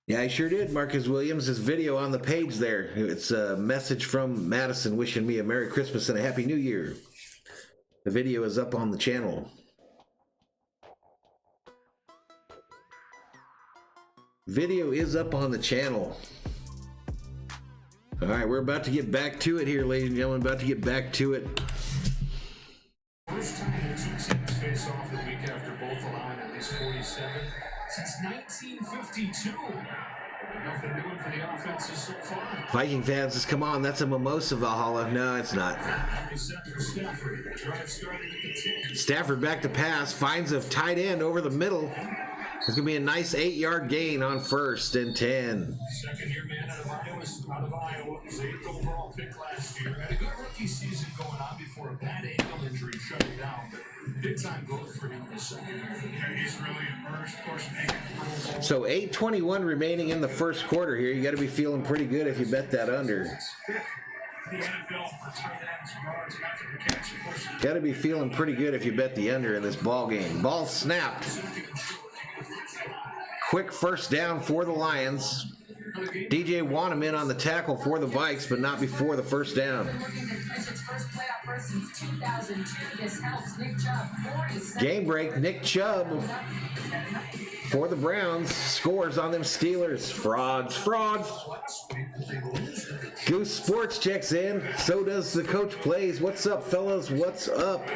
Yeah, I sure did, Marcus Williams. This video on the page there. It's a message from Madison wishing me a Merry Christmas and a Happy New Year. The video is up on the channel. Video is up on the channel. All right, we're about to get back to it here, ladies and gentlemen. About to get back to it. First time the two teams face off the week after both allowing at least 47 since 1952. Nothing new for the offenses so far. Viking fans, just come on. That's a mimosa, Valhalla. No, it's not. Stafford back to pass. Finds a tight end over the middle. It's going to be a nice 8-yard gain on 1st and 10. Second-year man out of Iowa. His 8th overall pick last year. Had a good rookie season going on before a bad ankle injury shut him down. But big-time growth for him in the second year. Yeah, he's really emerged, of course, making Pro Bowl. So 8:21 remaining in the first quarter here. You got to be feeling pretty good if you bet that under. Got to be feeling pretty good if you bet the under in this ball game. Ball snapped. Quick first down for the Lions. DJ Wannaman on the tackle for the Vikes, but not before the first down. Game break, Nick Chubb for the Browns scores on them Steelers. Frauds, frauds. Goose Sports checks in. So does the coach plays. What's up, fellas? What's up?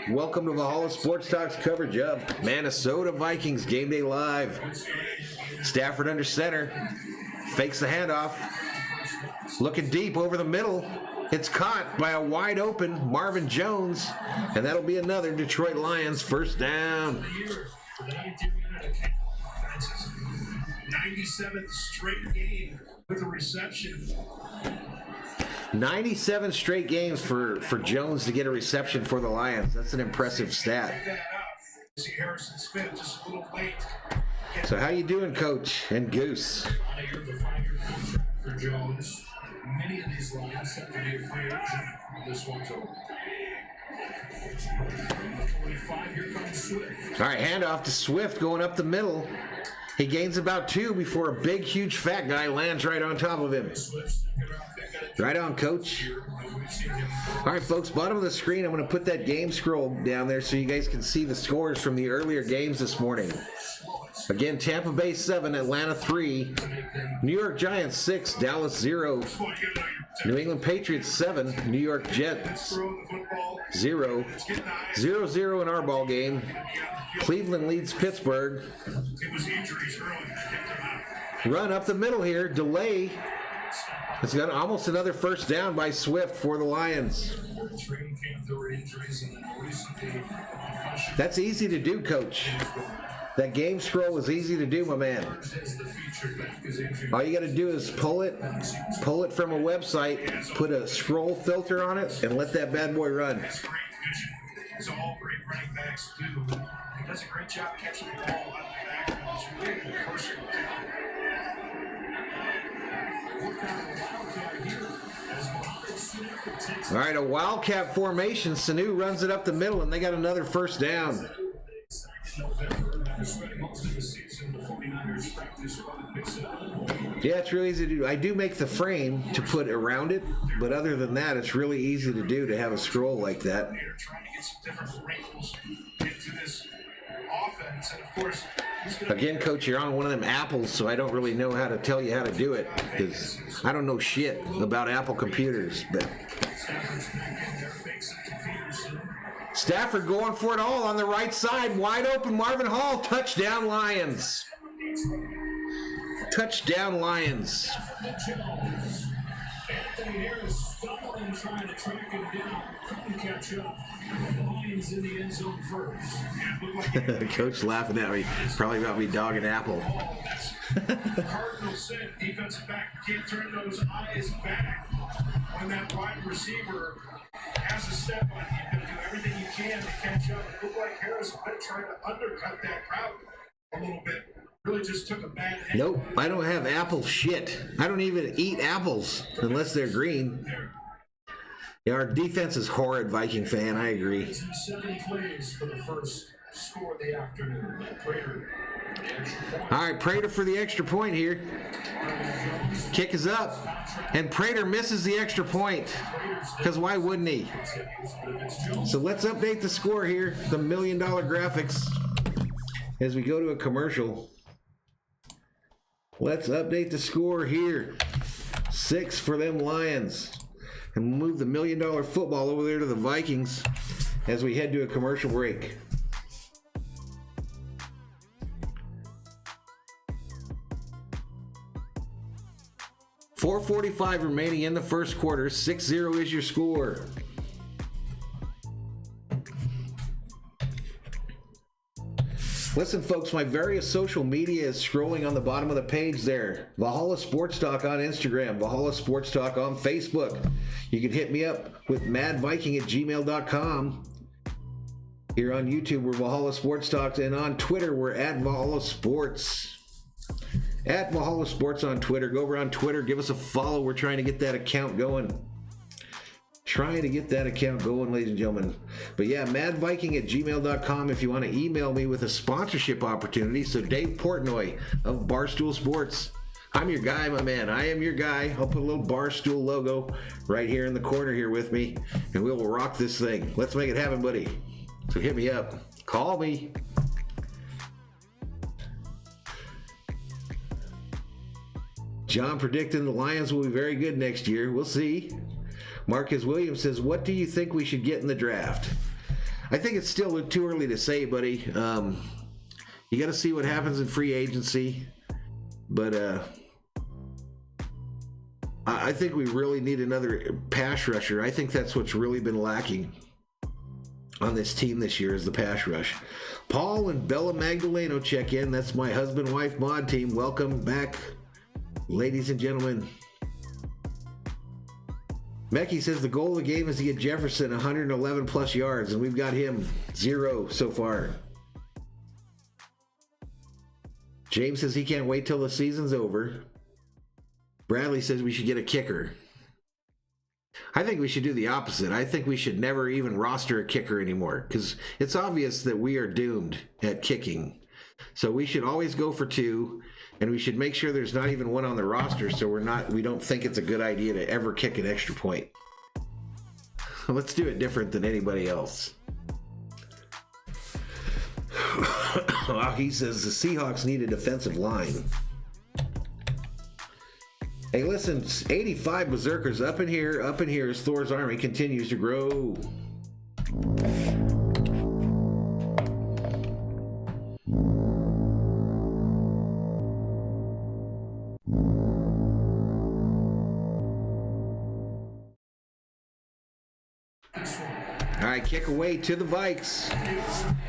Welcome to Valhalla Sports Talk's coverage of Minnesota Vikings Game Day Live. Stafford under center. Fakes the handoff. Looking deep over the middle. It's caught by a wide open Marvin Jones. And that'll be another Detroit Lions first down. 97th straight game with a reception. 97 straight games for Jones to get a reception for the Lions. That's an impressive stat. Harrison Smith just a little late. So how you doing, Coach and Goose? For Jones, many of these lines have to be a free agent. This one's over. 45, here comes Swift. All right, handoff to Swift going up the middle. He gains about 2 before a big, huge, fat guy lands right on top of him. Right on, Coach. All right, folks, bottom of the screen, I'm going to put that game scroll down there so you guys can see the scores from the earlier games this morning. Again, Tampa Bay 7, Atlanta 3, New York Giants 6, Dallas 0, New England Patriots 7, New York Jets 0, 0-0 in our ball game. Cleveland leads Pittsburgh. Run up the middle here, delay. It's got almost another first down by Swift for the Lions. That's easy to do, Coach. That game scroll is easy to do, my man. All you got to do is pull it from a website, put a scroll filter on it, and let that bad boy run. That's great vision. As all great running backs do. He does a great job catching the ball out of the back. It's really the personal talent. All right, a wildcat formation. Sanu runs it up the middle, and they got another first down. Yeah, it's really easy to do. I do make the frame to put around it, but other than that, it's really easy to do to have a scroll like that. Trying to get some different wrinkles into this offense, and of course, Again, Coach, you're on one of them apples, so I don't really know how to tell you how to do it, because I don't know shit about Apple computers. But Stafford going for it all on the right side, wide open. Marvin Hall, touchdown Lions. Touchdown Lions. Anthony Harris stumbling, trying to track him down, couldn't catch up. The Lions in the end zone first. Coach laughing at me, probably about me dogging Apple. Cardinal said defensive back can't turn those eyes back when that wide receiver has a step on you. You've got to do everything you can to catch up. It looked like Harris might have tried to undercut that route a little bit. Really just took a bad hit. Nope, I don't have apple shit. I don't even eat apples unless they're green. Yeah, our defense is horrid, Viking fan. I agree. 7 plays for the first score of the afternoon. Prater, all right, Prater for the extra point here. Kick is up, and Prater misses the extra point, because why wouldn't he? So let's update the score here, the $1 million graphics, as we go to a commercial. Let's update the score here. 6 for them Lions. And we'll move the $1 million football over there to the Vikings as we head to a commercial break. .445 remaining in the first quarter. 6-0 is your score. Listen, folks, my various social media is scrolling on the bottom of the page there. Valhalla Sports Talk on Instagram, Valhalla Sports Talk on Facebook. You can hit me up with madviking@gmail.com. Here on YouTube, we're Valhalla Sports Talk, and on Twitter, we're at Valhalla Sports. At Valhalla Sports on Twitter. Go over on Twitter, give us a follow. We're trying to get that account going. Ladies and gentlemen. But yeah, madviking@gmail.com if you want to email me with a sponsorship opportunity. So Dave Portnoy of Barstool Sports, I'm your guy, my man. I am your guy. I'll put a little Barstool logo right here in the corner here with me, and we will rock this thing. Let's make it happen, buddy. So hit me up. Call me. John predicting the Lions will be very good next year. We'll see. Marcus Williams says, what do you think we should get in the draft? I think it's still too early to say, buddy. You got to see what happens in free agency. But I think we really need another pass rusher. I think that's what's really been lacking on this team this year is the pass rush. Paul and Bella Magdaleno check in. That's my husband-wife mod team. Welcome back, ladies and gentlemen. Mecky says the goal of the game is to get Jefferson 111 plus yards, and we've got him 0 so far. James says he can't wait till the season's over. Bradley says we should get a kicker. I think we should do the opposite. I think we should never even roster a kicker anymore, because it's obvious that we are doomed at kicking. So we should always go for 2. And we should make sure there's not even one on the roster, so we don't think it's a good idea to ever kick an extra point. Let's do it different than anybody else. He says the Seahawks need a defensive line. Hey, listen, 85 Berserkers up in here as Thor's army continues to grow. All right, kick away to the Vikes.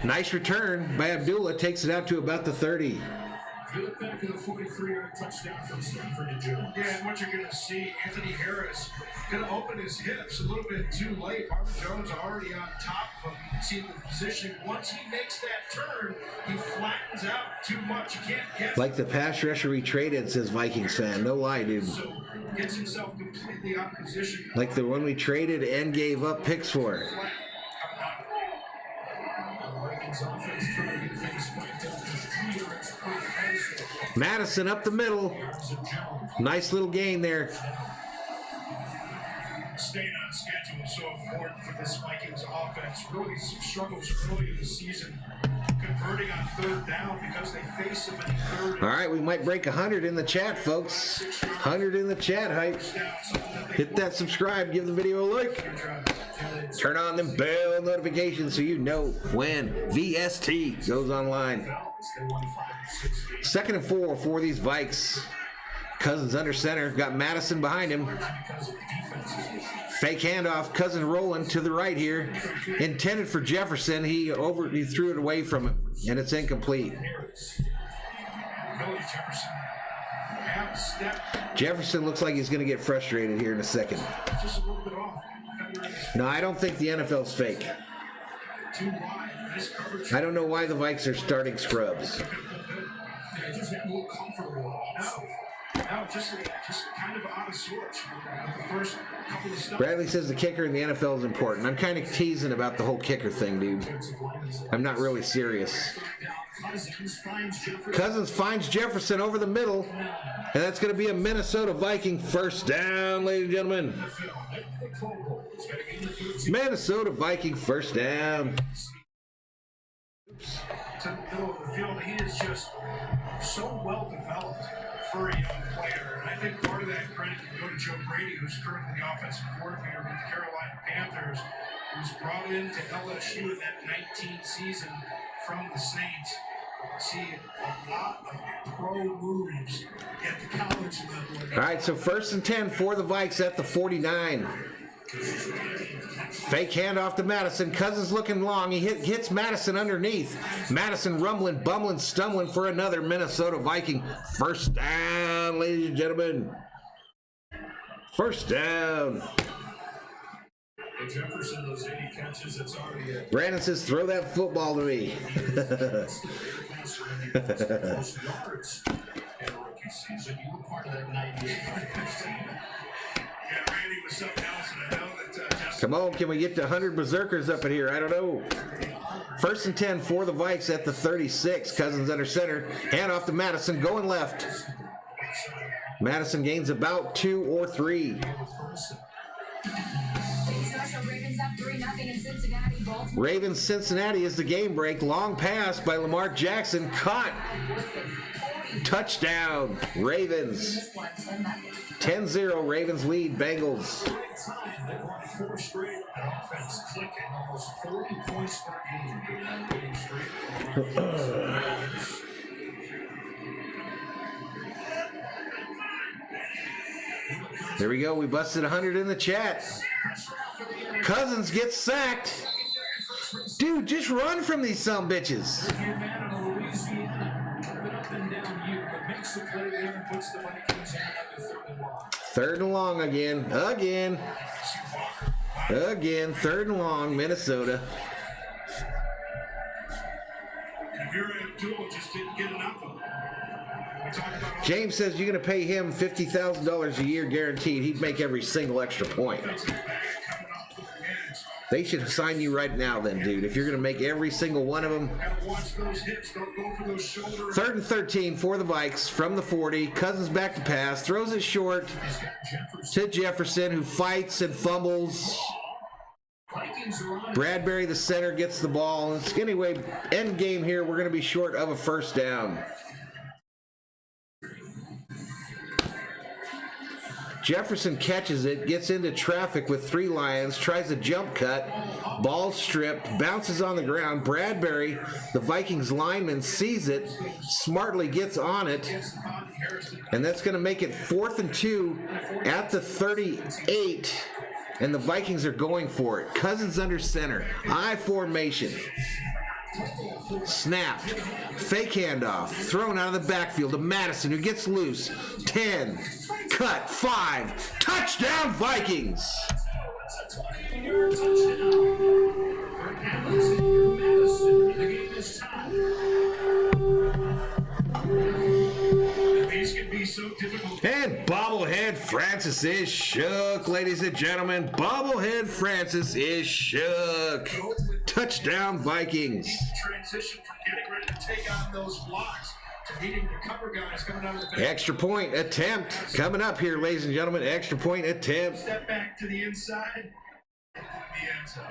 Nice return by Abdullah. Takes it out to about the 30. Good back in the 43-yard touchdown from Stanford and Jones. Yeah, and what you're going to see, Anthony Harris going to open his hips a little bit too late. Marvin Jones already on top of him. You can see the position. Once he makes that turn, he flattens out too much. You can't get like the pass rusher we traded, says Vikings fan. No lie, dude. So gets himself completely out of position. Like the one we traded and gave up picks for. Madison up the middle. Nice little gain there. Staying on schedule is so important for this Vikings offense. Really some struggles early in the season converting on third down because they face so many third. All right, we might break 100 in the chat, folks. 100 in the chat, hype. Hit that subscribe, give the video a like. Turn on them bell notifications so you know when VST goes online. 2nd and 4 for these Vikes. Cousins under center, got Madison behind him. Fake handoff, Cousins rolling to the right here. Intended for Jefferson, he threw it away from him, and it's incomplete. Jefferson looks like he's going to get frustrated here in a second. No, I don't think the NFL's fake. I don't know why the Vikes are starting scrubs. No, just kind of out of sorts. The first couple of stuff. Bradley says the kicker in the NFL is important. I'm kind of teasing about the whole kicker thing, dude. I'm not really serious. Cousins finds Jefferson over the middle, and that's going to be a Minnesota Viking first down, ladies and gentlemen. Minnesota Viking first down. To the middle of the field, he is just so well developed for a young player. And I think part of that credit can go to Joe Brady, who's currently the offensive coordinator with the Carolina Panthers, who's brought into LSU in that 19 season from the Saints. See a lot of pro moves at the college level. All right, so 1st and 10 for the Vikes at the 49. Fake handoff to Madison. Cousins looking long. He hits Madison underneath. Madison rumbling, bumbling, stumbling for another Minnesota Viking first down, ladies and gentlemen. First down. Jefferson, those 80 catches, it's already a Brandon says, throw that football to me. Come on, can we get to 100 berserkers up in here? I don't know. 1st and 10 for the Vikes at the 36. Cousins under center. Hand off to Madison, going left. Madison gains about 2 or 3. Ravens Cincinnati is the game break. Long pass by Lamar Jackson. Caught. Touchdown. Ravens. 10-0. Ravens lead Bengals. They've won 4 straight offense, clicking almost 40 points per game. There we go. We busted 100 in the chat. Cousins gets sacked. Dude, just run from these sumbitches. Third and long again. Again. 3rd and long, Minnesota. James says you're going to pay him $50,000 a year guaranteed. He'd make every single extra point. They should sign you right now then, dude. If you're going to make every single one of them. 3rd and 13 for the Vikes from the 40. Cousins back to pass. Throws it short to Jefferson, who fights and fumbles. Bradbury, the center, gets the ball. It's anyway, end game here. We're going to be short of a first down. Jefferson catches it, gets into traffic with 3 Lions, tries a jump cut, ball stripped, bounces on the ground. Bradbury, the Vikings lineman, sees it, smartly gets on it, and that's going to make it 4th and 2 at the 38. and the Vikings are going for it. Cousins under center. I formation. Snap. Fake handoff. Thrown out of the backfield to Madison, who gets loose. 10. Cut. 5. Touchdown, Vikings! And bobblehead Francis is shook, ladies and gentlemen. Bobblehead Francis is shook. Touchdown, Vikings. Transition from getting ready to take on those blocks to needing to cover guys coming out of the back. Extra point attempt coming up here, ladies and gentlemen. Extra point attempt. Step back to the inside. The end zone.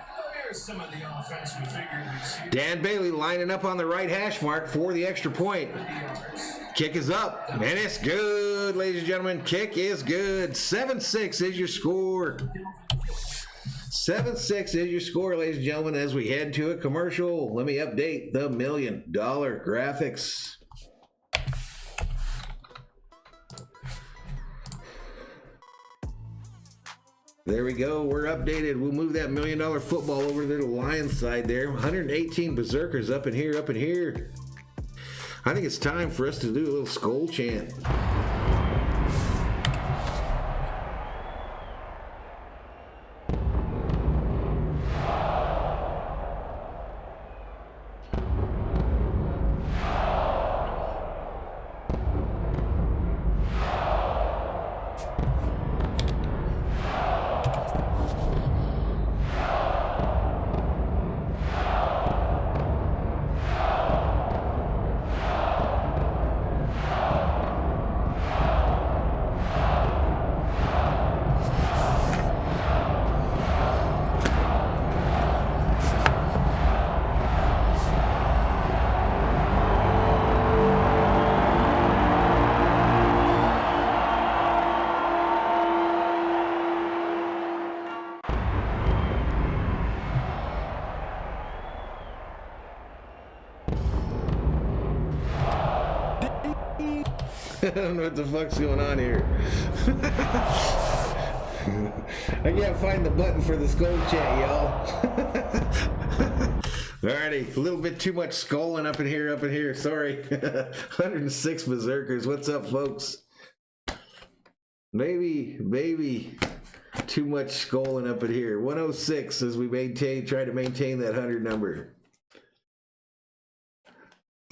Here's some of the offense we figured we'd see. Dan Bailey lining up on the right hash mark for the extra point. Kick is up, and it's good, ladies and gentlemen. Kick is good. 7-6 is your score. 7-6 is your score, ladies and gentlemen, as we head to a commercial. Let me update the $1 million graphics. There we go. We're updated. We'll move that $1 million football over to the Lions side there. 118 berserkers up in here, up in here. I think it's time for us to do a little SKOL chant. I don't know what the fuck's going on here. I can't find the button for the SKOL chat, y'all. Alrighty, a little bit too much skulling up in here, sorry. 106 berserkers, what's up, folks? Maybe too much skulling up in here. 106 as we try to maintain that 100 number.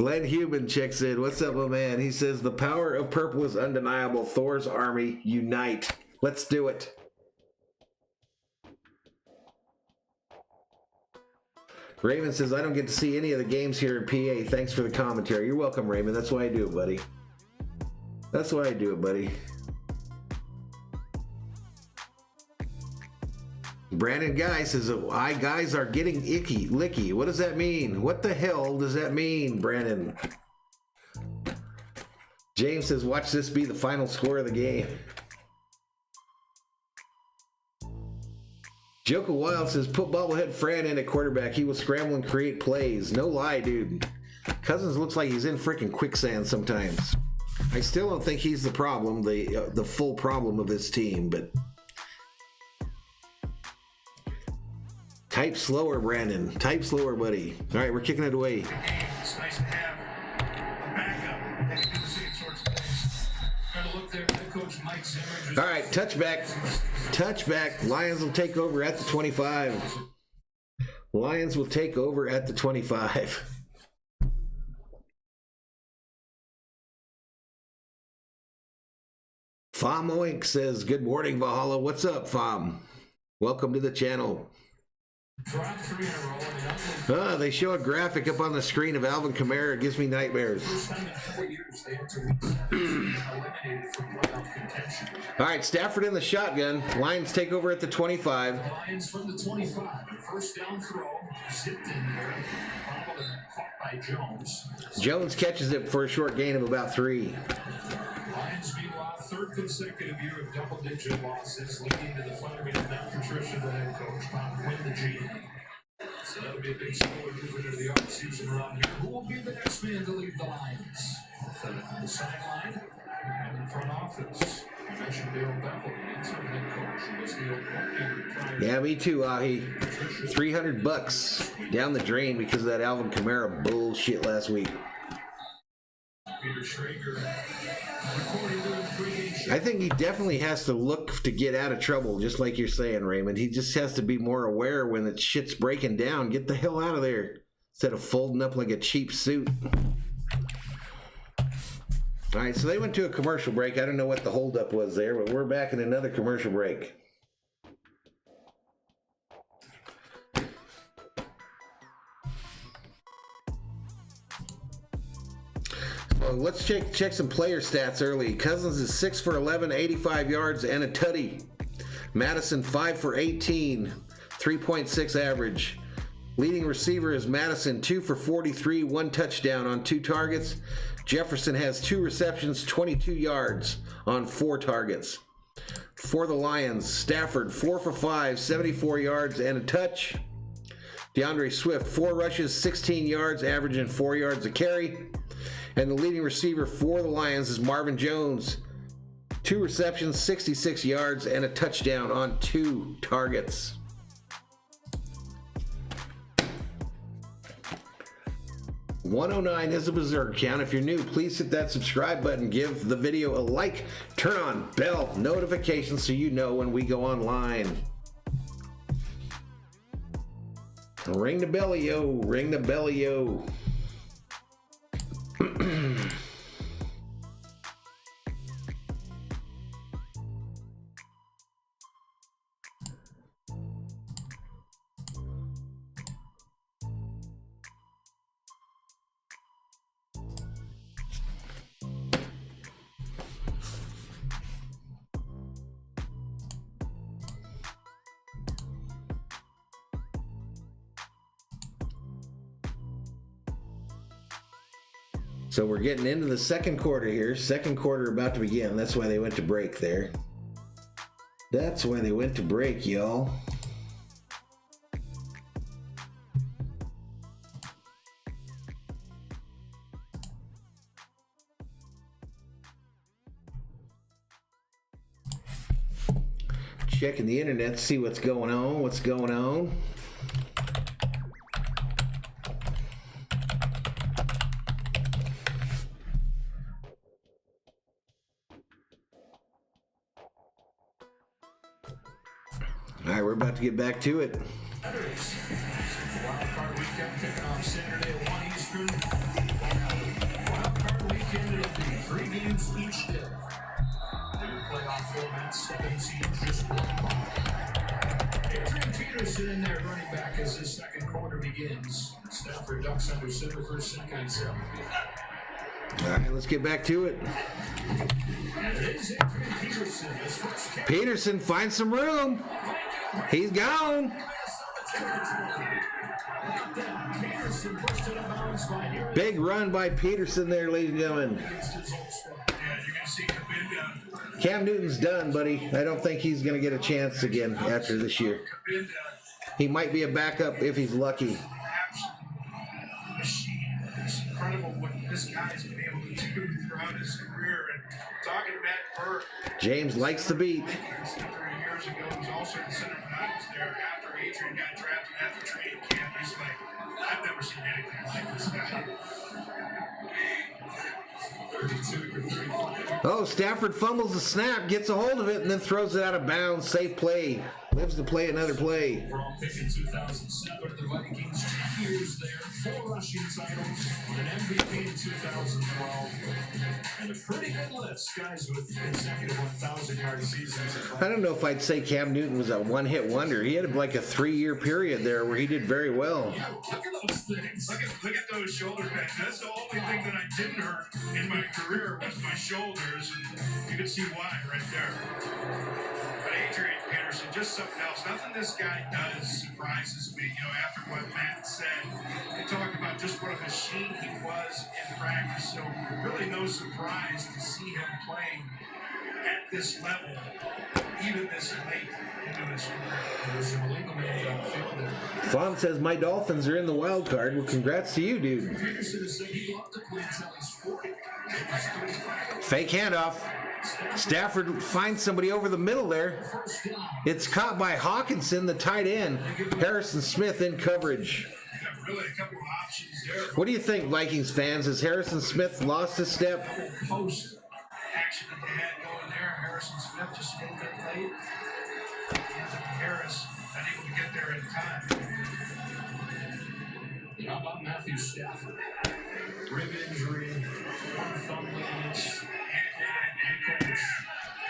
Glenn Human checks in. What's up, my man? He says, the power of purple is undeniable. Thor's army, unite. Let's do it. Raymond says, I don't get to see any of the games here in PA. Thanks for the commentary. You're welcome, Raymond. That's why I do it, buddy. That's why I do it, buddy. Brandon Guy says, guys are getting licky. What does that mean? What the hell does that mean, Brandon? James says, watch this be the final score of the game. Joker Wild says, put bobblehead Fran in at quarterback. He will scramble and create plays. No lie, dude. Cousins looks like he's in freaking quicksand sometimes. I still don't think he's the problem, the full problem of this team, but... Type slower, Brandon. Type slower, buddy. All right, we're kicking it away. It's nice to have a backup that can do the same sorts of things. Got to look there. Head coach Mike Zimmer. All right, touchback. Touchback. Lions will take over at the 25. Lions will take over at the 25. Fom Oink says, good morning, Valhalla. What's up, Fom? Welcome to the channel. Drop 3 in a row. They show a graphic up on the screen of Alvin Kamara. It gives me nightmares. First time in 4 years they had to eliminated from playoff contention. All right, Stafford in the shotgun. Lions take over at the 25. Lions from the 25. First down throw. Zipped in there. Bobbled and caught by Jones. Jones catches it for a short gain of about 3. Lions, meanwhile, third consecutive year of double-digit losses, leading to the firing of Matt Patricia, the head coach, Bob Quinn, the GM. So that'll be a big story moving into the offseason around here. Who will be the next man to lead the Lions? On the sideline and in front office. You mentioned Bill Bethel, the interim head coach, who was the appointee prior. Yeah, me too, Ahi. $300 down the drain because of that Alvin Kamara bullshit last week. Peter Schrager recording during the pregame show. I think he definitely has to look to get out of trouble, just like you're saying, Raymond. He just has to be more aware when the shit's breaking down. Get the hell out of there instead of folding up like a cheap suit. All right, so they went to a commercial break. I don't know what the holdup was there, but we're back in another commercial break. So let's check some player stats early. Cousins is 6 for 11, 85 yards, and a tutty. Madison 5 for 18, 3.6 average. Leading receiver is Madison, 2 for 43, 1 touchdown on 2 targets. Jefferson has 2 receptions, 22 yards on 4 targets. For the Lions, Stafford, 4 for 5, 74 yards and a touch. DeAndre Swift, 4 rushes, 16 yards, averaging 4 yards a carry. And the leading receiver for the Lions is Marvin Jones, 2 receptions, 66 yards, and a touchdown on 2 targets. $109 is a berserk count. If you're new, please hit that subscribe button, give the video a like, turn on bell notifications so you know when we go online. Ring the bell, yo. Ring the bell, yo. So we're getting into the second quarter here. Second quarter about to begin. That's why they went to break there. That's why they went to break, y'all. Checking the internet to see what's going on. What's going on? All right, we're about to get back to it. Wild card weekend kicking off Saturday at 1 Eastern. Wild card weekend, it'll be 3 games each day. New playoff format, 7 teams, just 1 bye. Adrian Peterson in there running back as this second quarter begins. Stafford ducks under center for a sink on 7. All right, let's get back to it. It is Adrian Peterson. His first carry. Peterson, find some room. He's gone. Peterson pushed it out of bounds by here. Big run by Peterson there, ladies and gentlemen. Against his old squad. Yeah, you're going to see Kabinda. Cam Newton's done, buddy. I don't think he's going to get a chance again after this year. Kabinda, He might be a backup if he's lucky. absolute machine. It's incredible what this guy's been able to do throughout his career. And talking to Matt Burke, James likes the beat. years ago, he was also the center when I was there. After Adrian got drafted at the training camp, he's like, I've never seen anything like this guy. 32 to 35. Oh, Stafford fumbles the snap, gets a hold of it, and then throws it out of bounds. Safe play. Lives to play another play. Overall pick in 2007, the Vikings 2 years there, 4 rushing titles, an MVP in 2012, and a pretty good list, guys, with consecutive 1,000-yard seasons. I don't know if I'd say Cam Newton was a one-hit wonder. He had like a 3-year period there where he did very well. Yeah, look at those things. Look at those shoulder pads. That's the only thing that I didn't hurt in my career was my shoulders, and you can see why right there. But Adrian Peterson, just something else. Nothing this guy does surprises me. You know, after what Matt said, they talk about just what a machine he was in practice. So really no surprise to see him playing at this level, even this late into his career. There's some illegal man downfield. Fawn says, my Dolphins are in the wild card. Well, congrats to you, dude. Peterson has said he'd love to play until he's 40. He's 35. Fake handoff. Stafford finds somebody over the middle there. It's caught by Hawkinson, the tight end. Harrison Smith in coverage. Really a couple of options there. What do you think, Vikings fans? Has Harrison Smith lost a step? Post action that they had going there. Harrison Smith just a little bit late. Harris unable to get there in time. How about Matthew Stafford? Rib injury, one thumb ligament,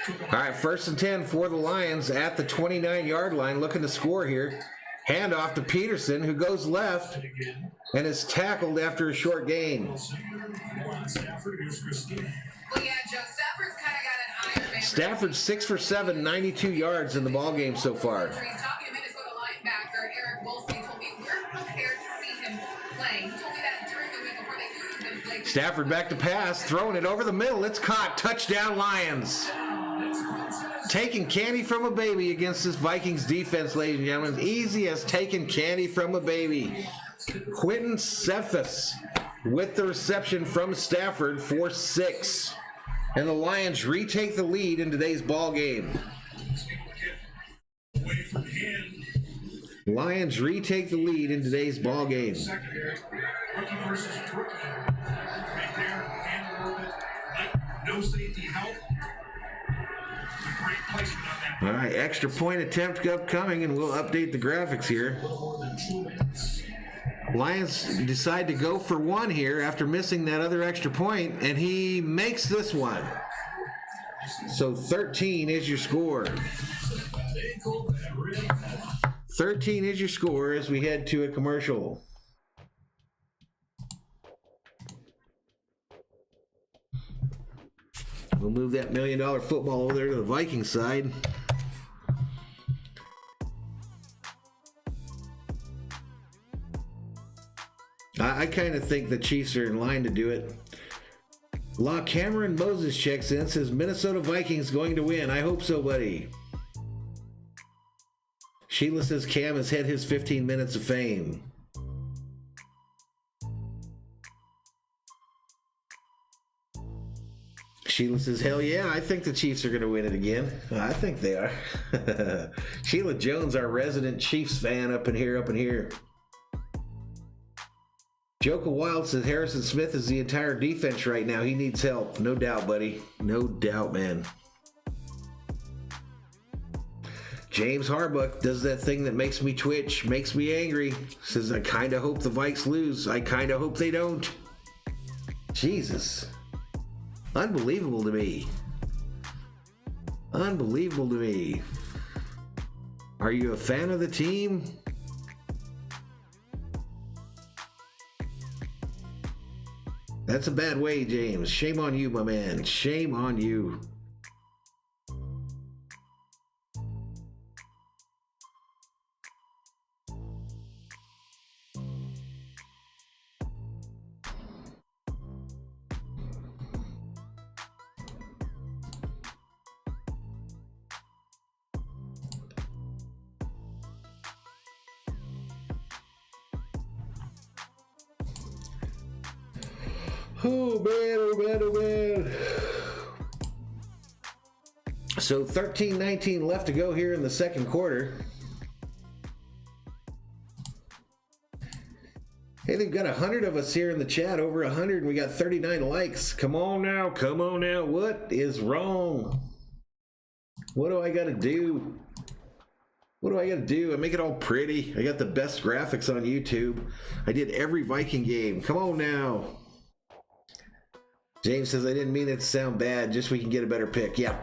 ankle. All right, 1st and 10 for the Lions at the 29-yard line, looking to score here. Handoff to Peterson, who goes left and is tackled after a short gain. More on Stafford. Here's Christine. Well, yeah, Joe, Stafford's kind of got an Iron Man. Stafford 6 for 7, 92 yards in the ballgame so far. He's talking to Minnesota linebacker Eric Wolstein. Told me we're prepared to see him play. He told me that during the week before they used him. Like, Stafford back to pass, throwing it over the middle. It's caught. Touchdown, Lions. Taking candy from a baby against this Vikings defense, ladies and gentlemen. Easy as taking candy from a baby. Quentin Cephas with the reception from Stafford for 6. And the Lions retake the lead in today's ball game. Away from hand. Lions retake the lead in today's ball game. Secondary. Rookie versus rookie. Right there. Hand a little bit. Like, no safety help. Great placement on that. All right, extra point attempt upcoming, and we'll update the graphics here. Lions decide to go for one here after missing that other extra point, and he makes this one. So 13 is your score. 13 is your score as we head to a commercial. We'll move that $1 million football over there to the Viking side. I kind of think the Chiefs are in line to do it. La Cameron Moses checks in, says Minnesota Vikings going to win. I hope so, buddy. Sheila says Cam has hit his 15 minutes of fame. Sheila says, hell yeah, I think the Chiefs are going to win it again. I think they are. Sheila Jones, our resident Chiefs fan up in here. Joker Wild says Harrison Smith is the entire defense right now. He needs help. No doubt, buddy. No doubt, man. James Harvick does that thing that makes me twitch, makes me angry. Says, I kind of hope the Vikes lose. I kind of hope they don't. Jesus. Unbelievable to me. Unbelievable to me. Are you a fan of the team? That's a bad way, James. Shame on you, my man. Shame on you. Oh man, oh man, oh man. So 13-19 left to go here in the second quarter. Hey, they've got 100 of us here in the chat, over 100, and we got 39 likes. Come on now, come on now. What is wrong? What do I got to do? What do I got to do? I make it all pretty. I got the best graphics on YouTube. I did every Viking game. Come on now. James says, I didn't mean it to sound bad, just we can get a better pick. Yeah.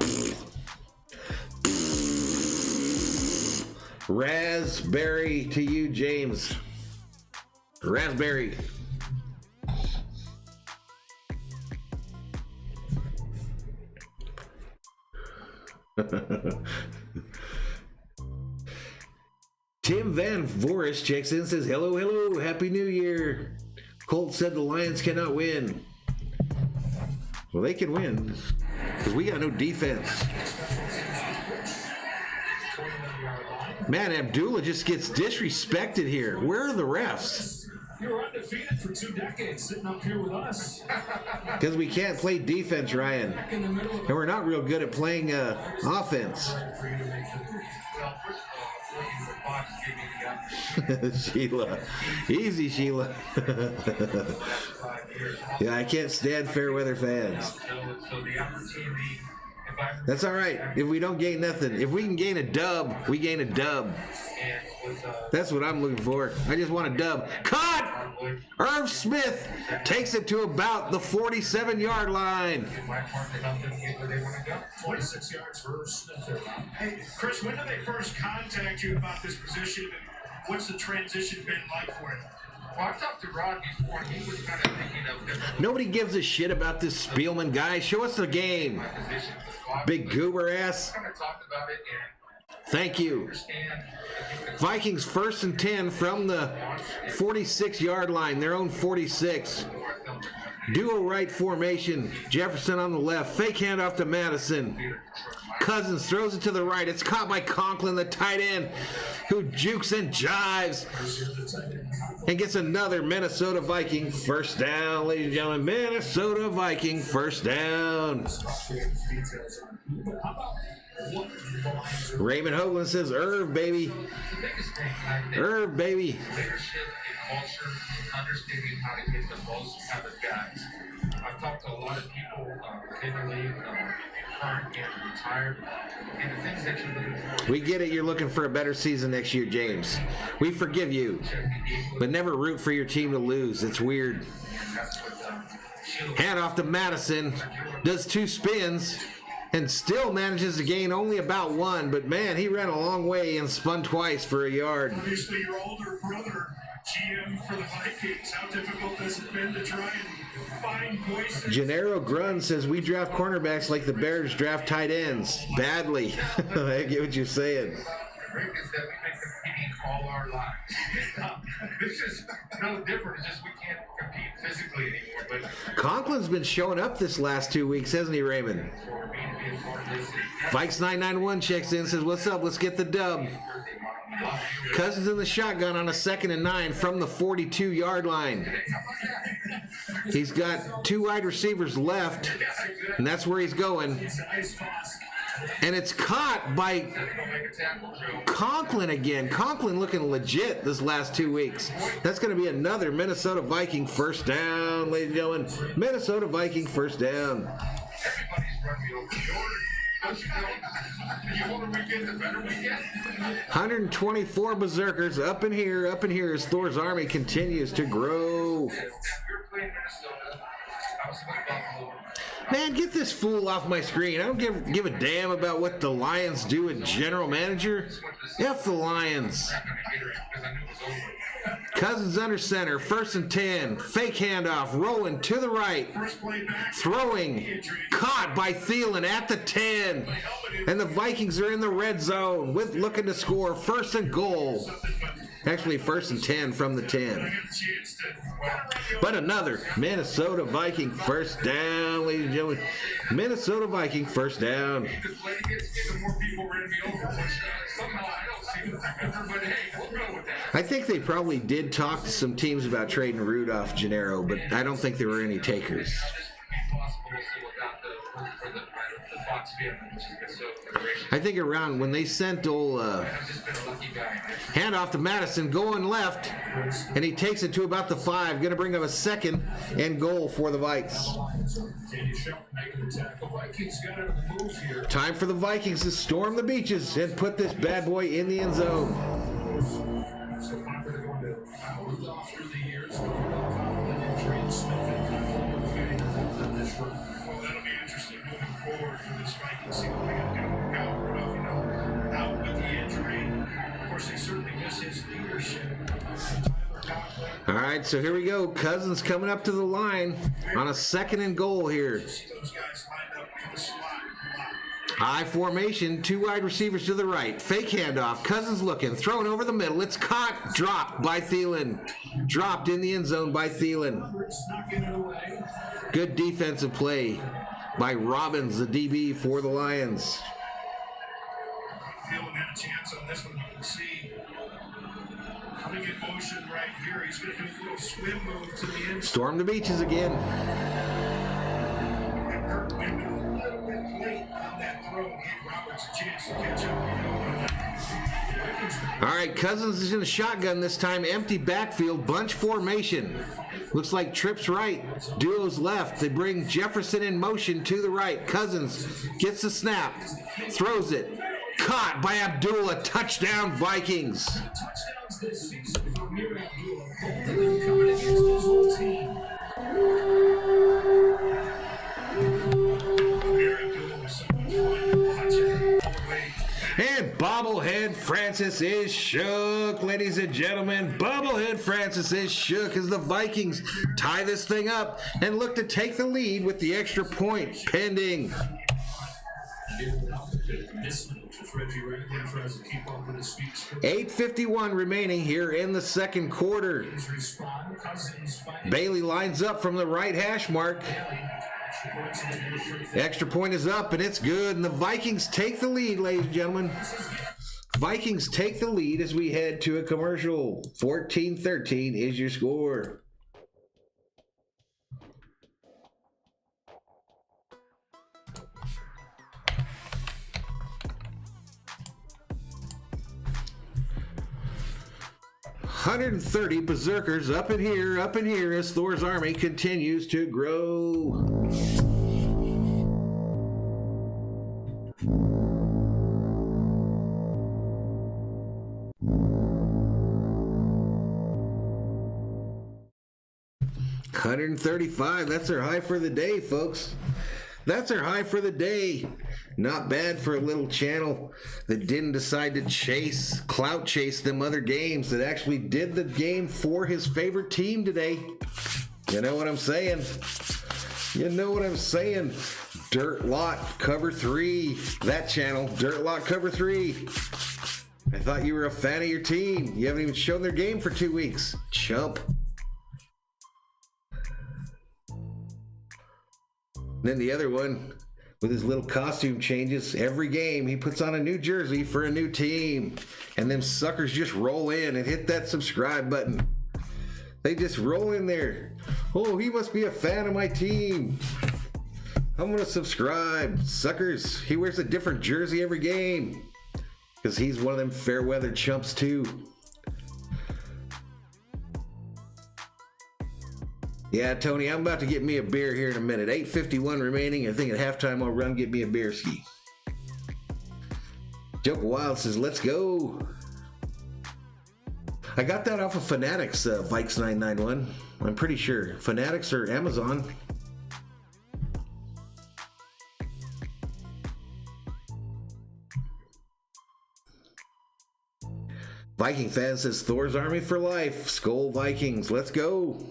Raspberry to you, James. Raspberry. Tim Van Voris checks in, says, hello, hello, Happy New Year. Colt said the Lions cannot win. Well, they can win because we got no defense. Man, Abdullah just gets disrespected here. Where are the refs? You were undefeated for 2 decades sitting up here with us. Because we can't play defense, Ryan. And we're not real good at playing offense. Sheila. Easy, Sheila. Yeah, I can't stand fair weather fans. That's all right. If we don't gain nothing. If we can gain a dub, we gain a dub. That's what I'm looking for. I just want a dub. Caught! Irv Smith takes it to about the 47-yard line. 26 yards for Irv Smith. Hey, Chris, when did they first contact you about this position, and what's the transition been like for you? Well, I talked to Rod before, and he was kind of thinking of different Nobody gives a shit about this Spielman guy. Show us the game. positions. Big goober ass. Kind of talked about it and Thank you. understand. Vikings 1st and 10 from the 46-yard line, their own 46. Duo right formation. Jefferson on the left. Fake handoff to Madison. Cousins throws it to the right. It's caught by Conklin, the tight end, who jukes and jives and gets another Minnesota Viking first down, ladies and gentlemen. Minnesota Viking first down. Raymond Hoagland says, Irv, baby. The biggest thing, I think, Irv, baby. leadership and culture, understanding how to get the most out of guys. I've talked to a lot of people in the league, current and retired, and the things that you're looking for. We get it. You're looking for a better season next year, James. We forgive you, but never root for your team to lose. It's weird. That's what Sheila Hand off to Madison. Does 2 spins and still manages to gain only about 1. But, man, he ran a long way and spun twice for a yard. Obviously, your older brother, GM for the Vikings. How difficult has it been to try and find voices? Gennaro Grun says, we draft cornerbacks like the Bears draft tight ends. Badly. I get what you're saying. Rick is that we make competing all our lives. This is no different. It's just we can't compete physically anymore. But Conklin's been showing up this last 2 weeks, hasn't he, Raymond? for me to be a part of this, Vikes 991 checks in, says, what's up? Let's get the dub. Cousins in the shotgun on a 2nd and 9 from the 42-yard line. He's got 2 wide receivers left, and that's where he's going. And it's caught by make a tackle, Joe. Conklin again. Conklin looking legit this last 2 weeks. That's going to be another Minnesota Viking first down, ladies and gentlemen. Minnesota Viking first down. Everybody's run me over. Don't you know? The older we get, the better we get. 124 berserkers up in here as Thor's army continues to grow. If we were playing Minnesota, I was with Buffalo. Man, get this fool off my screen. I don't give a damn about what the Lions do at general manager. F the Lions. I'm going to get her in because I knew it was over. Cousins under center, 1st and 10. Fake handoff, rolling to the right. First play back. Throwing, caught by Thielen at the 10. And the Vikings are in the red zone with looking to score 1st and goal. Actually, 1st and 10 from the 10. But another Minnesota Viking first down, ladies and gentlemen. Minnesota Viking first down. Because when it gets me, the more people ran me over, which somehow I don't seem to remember, but hey, we'll go with that. I think they probably did talk to some teams about trading Rudolph Gennaro, but I don't think there were any takers. This would be possible also without the Fox family, which has been so gracious. I think around when they sent old I've just been a lucky guy. handoff to Madison, going left, and he takes it to about the 5. Going to bring up a 2nd and goal for the Vikes. Danny Shelton making the tackle. Vikings got out of the move here. Time for the Vikings to storm the beaches and put this bad boy in the end zone. So Parker going to Rudolph through the years. Conklin injury and Smith and Conklin on this run. Well, that'll be interesting moving forward for this Vikings team. They got to work out Rudolph, out with the injury. Of course, they certainly miss his leadership. All right, so here we go. Cousins coming up to the line on a 2nd and goal here. See those guys lined up in the slot. I formation, 2 wide receivers to the right. Fake handoff. Cousins looking, thrown over the middle. It's caught, dropped by Thielen. Dropped in the end zone by Thielen. Knocking it away. Good defensive play by Robbins, the DB for the Lions. Thielen had a chance on this one. You can see Coming in motion right here. He's going to do a little swim move to the end. Storm the beaches again. And Kirk went a little bit late on that throw. Gave Roberts a chance to catch up. All right, Cousins is in a shotgun this time. Empty backfield, bunch formation. Looks like trips right, duos left. They bring Jefferson in motion to the right. Cousins gets the snap, throws it. Caught by Abdullah. Touchdown, Vikings. Touchdowns this season for Amir Abdullah. Both of them coming against his whole team. Amir Abdullah was so much fun watching all the way. And Bobblehead Francis is shook, ladies and gentlemen. Bobblehead Francis is shook as the Vikings tie this thing up and look to take the lead with the extra point pending. 8:51 remaining here in the second quarter. Bailey lines up from the right hash mark. Extra point is up and it's good, and the Vikings take the lead, ladies and gentlemen. Vikings take the lead as we head to a commercial. 14-13 is your score. $130 berserkers up in here as Thor's army continues to grow. $135. That's our high for the day, folks. That's our high for the day. Not bad for a little channel that didn't decide to clout chase them other games, that actually did the game for his favorite team today. You know what I'm saying? You know what I'm saying? Dirt Lot Cover 3. That channel, Dirt Lot Cover 3. I thought you were a fan of your team. You haven't even shown their game for 2 weeks. Chump. Then the other one, with his little costume changes, every game he puts on a new jersey for a new team. And them suckers just roll in and hit that subscribe button. They just roll in there. Oh, he must be a fan of my team. I'm going to subscribe. Suckers, he wears a different jersey every game. Because he's one of them fair weather chumps too. Yeah, Tony, I'm about to get me a beer here in a minute. 8:51 remaining. I think at halftime I'll run get me a beer ski. Joker Wild says, let's go. I got that off of Fanatics, Vikes 991. I'm pretty sure. Fanatics or Amazon. Viking fan says, Thor's Army for life. SKOL Vikings. Let's go.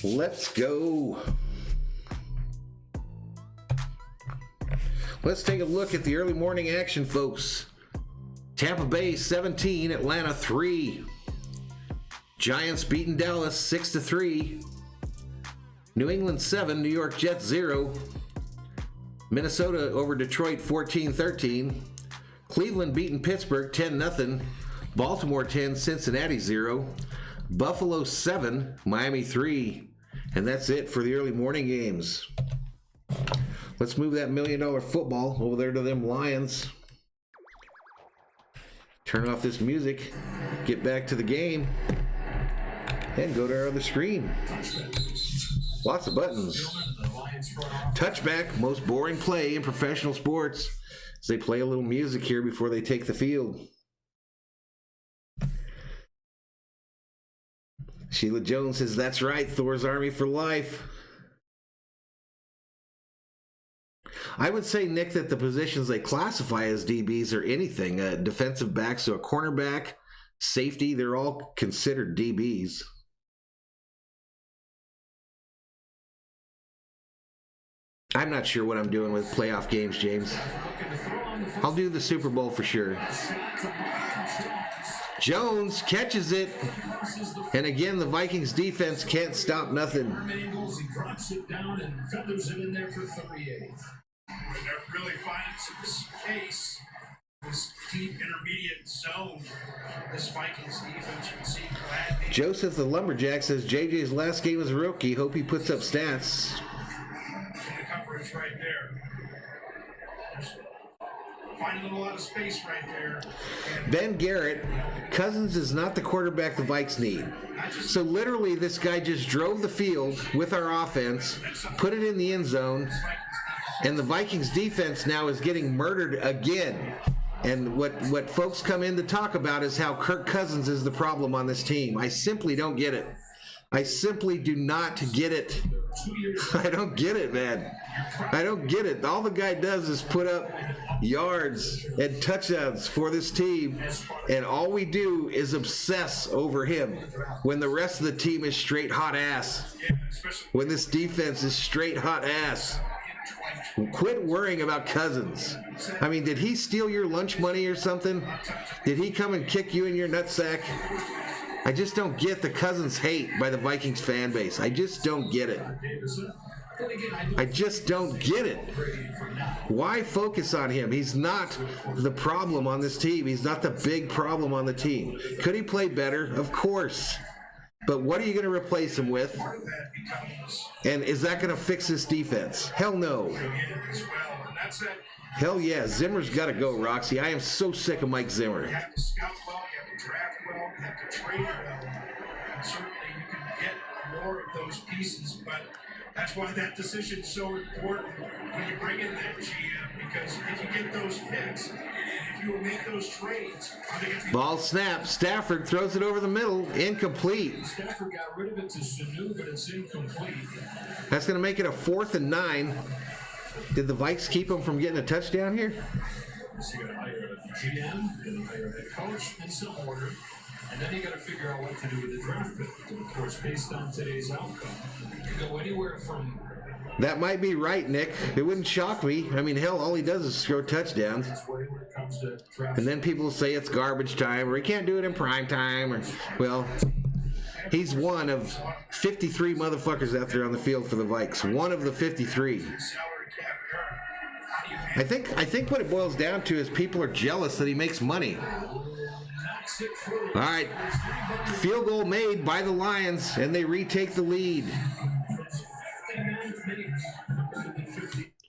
Let's go. Let's take a look at the early morning action, folks. Tampa Bay 17, Atlanta 3. Giants beating Dallas 6-3. New England 7, New York Jets 0. Minnesota over Detroit 14-13. Cleveland beating Pittsburgh 10-0. Baltimore 10, Cincinnati 0. Buffalo 7, Miami 3. And that's it for the early morning games. Let's move that $1 million football over there to them Lions. Turn off this music. Get back to the game. And go to our other screen. Lots of buttons. Touchback, most boring play in professional sports. As they play a little music here before they take the field. Sheila Jones says, that's right, Thor's Army for life. I would say, Nick, that the positions they classify as DBs are anything. Defensive back, so a cornerback, safety, they're all considered DBs. I'm not sure what I'm doing with playoff games, James. I'll do the Super Bowl for sure. Jones catches it. And again, the Vikings defense can't stop nothing. He drops it down and feathers it in there for 38. They're really finding some space. This deep intermediate zone, this Vikings defense, you can see glad they Joseph the Lumberjack says JJ's last game as a rookie. Hope he puts up stats. the coverage right there. Just finding a lot of space right there. And Ben Garrett, Cousins is not the quarterback the Vikes need. So literally this guy just drove the field with our offense, put it in the end zone, and the Vikings defense now is getting murdered again. And what folks come in to talk about is how Kirk Cousins is the problem on this team. I simply don't get it. I simply do not get it. I don't get it, man. I don't get it. All the guy does is put up yards and touchdowns for this team, and all we do is obsess over him when the rest of the team is straight hot ass. When this defense is straight hot ass. Quit worrying about Cousins. I mean, did he steal your lunch money or something? Did he come and kick you in your nutsack? I just don't get the Cousins hate by the Vikings fan base. I just don't get it. I just don't get it. Why focus on him? He's not the problem on this team. He's not the big problem on the team. Could he play better? Of course. But what are you going to replace him with? And is that going to fix this defense? Hell no. Hell yeah. Zimmer's got to go, Roxy. I am so sick of Mike Zimmer. you have to scout well, you have to draft well, you have to trade well. And certainly you can get more of those pieces, but that's why that decision is so important when you bring in that GM, because if you get those picks, and if you will make those trades, are they going to be Ball snap. Stafford throws it over the middle. Incomplete. Stafford got rid of it to Sanu, but it's incomplete. That's going to make it a 4th and 9. Did the Vikes keep him from getting a touchdown here? So you got to hire a GM, you got to hire a head coach, and some order. And then you got to figure out what to do with the draft pick. And of course, based on today's outcome, you can go anywhere from. That might be right, Nick. It wouldn't shock me. I mean, hell, all he does is throw touchdowns. When it comes to draft. And then people say it's garbage time, or he can't do it in prime time, or, well, he's one of 53 motherfuckers out there on the field for the Vikes. One of the 53. salary cap era? How do you I think what it boils down to is people are jealous that he makes money. All right, field goal made by the Lions, and they retake the lead.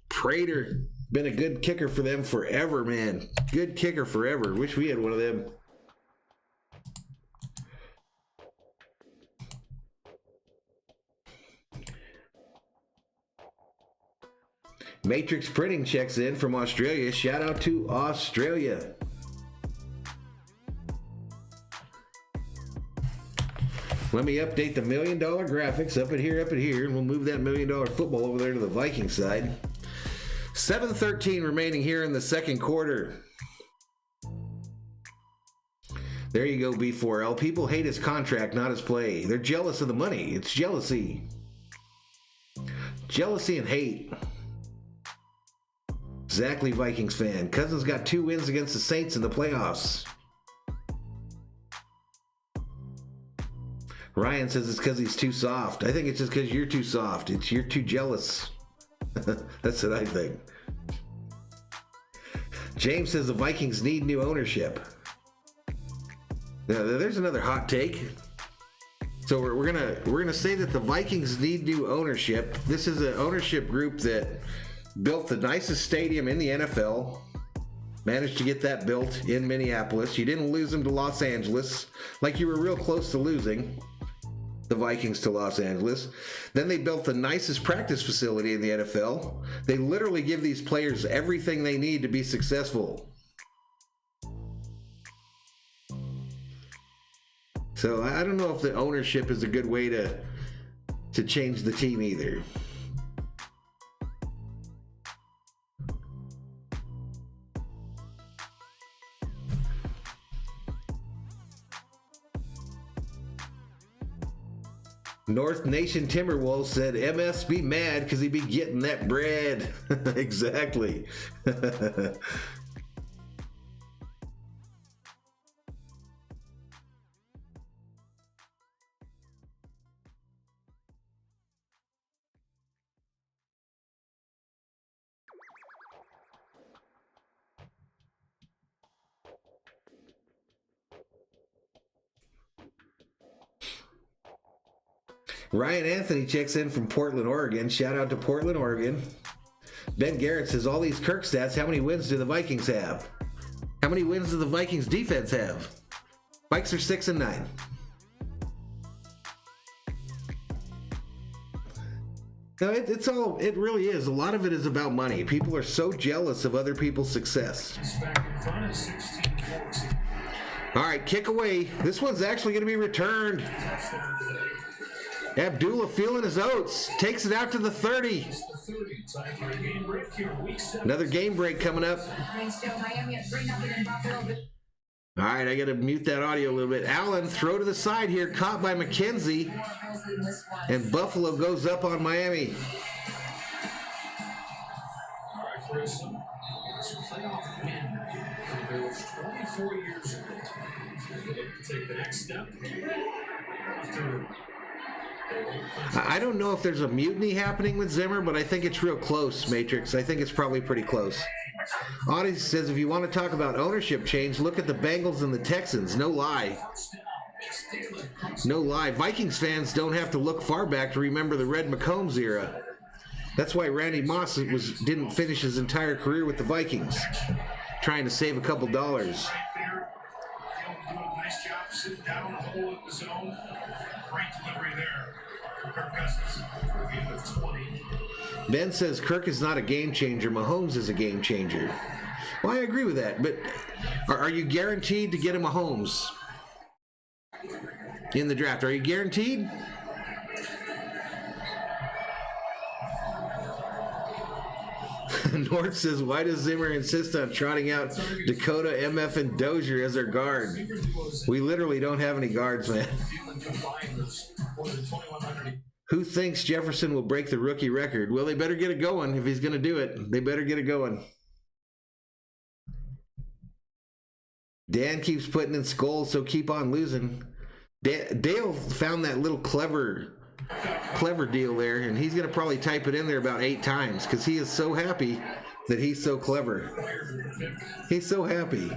Prater, been a good kicker for them forever, man. Good kicker forever. Wish we had one of them. Matrix Printing checks in from Australia. Shout out to Australia. Let me update the $1 million graphics up in here, and we'll move that $1 million football over there to the Viking side. 7:13 remaining here in the second quarter. There you go, B4L. People hate his contract, not his play. They're jealous of the money. It's jealousy. Jealousy and hate. Exactly, Vikings fan. Cousins got 2 wins against the Saints in the playoffs. Ryan says it's because he's too soft. I think it's just because you're too soft. You're too jealous. That's what I think. James says the Vikings need new ownership. Now, there's another hot take. So we're gonna say that the Vikings need new ownership. This is an ownership group that built the nicest stadium in the NFL. Managed to get that built in Minneapolis. You didn't lose them to Los Angeles, like you were real close to losing the Vikings to Los Angeles. Then they built the nicest practice facility in the NFL. They literally give these players everything they need to be successful. So I don't know if the ownership is a good way to change the team either. North Nation Timberwolves said MS be mad because he be getting that bread. Exactly. Ryan Anthony checks in from Portland, Oregon. Shout out to Portland, Oregon. Ben Garrett says, all these Kirk stats, how many wins do the Vikings have? How many wins do the Vikings defense have? Vikes are 6-9. No, it really is. A lot of it is about money. People are so jealous of other people's success. Back in front at 16-14. All right, kick away. This one's actually going to be returned. Abdullah feeling his oats. Takes it out to the 30. Another game break coming up. All right, I got to mute that audio a little bit. Allen, throw to the side here, caught by McKenzie. And Buffalo goes up on Miami. All right, Chris. It's a playoff win for the Bills 24 years ago. Take the next step after. I don't know if there's a mutiny happening with Zimmer, but I think it's real close, Matrix. I think it's probably pretty close. Odyssey says, if you want to talk about ownership change, look at the Bengals and the Texans. No lie. No lie. Vikings fans don't have to look far back to remember the Red McCombs era. That's why Randy Moss didn't finish his entire career with the Vikings, trying to save a couple dollars. Nice job sitting down in the hole in the zone. Great delivery there for Kirk Cousins. For a game of 20. Ben says Kirk is not a game changer. Mahomes is a game changer. Well, I agree with that, but are you guaranteed to get a Mahomes in the draft? Are you guaranteed? North says, why does Zimmer insist on trotting out Dakota, MF, and Dozier as their guard? We literally don't have any guards, man. Who thinks Jefferson will break the rookie record? Well, they better get it going if he's going to do it. They better get it going. Dan keeps putting in SKOL, so keep on losing. Dale found that little clever deal there, and he's going to probably type it in there about 8 times because he is so happy that he's so clever. He's so happy.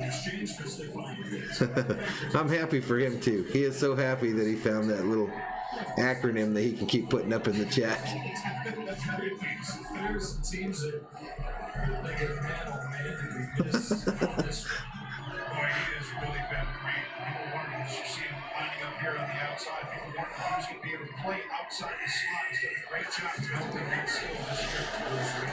I'm happy for him too. He is so happy that he found that little acronym that he can keep putting up in the chat. There's some teams that they get mad on man and we miss this. Boy, he has really been great. People wondering, as you see him lining up here on the outside, people wondering who's going to be able to play outside the slot. He's done a great job developing that skill this year.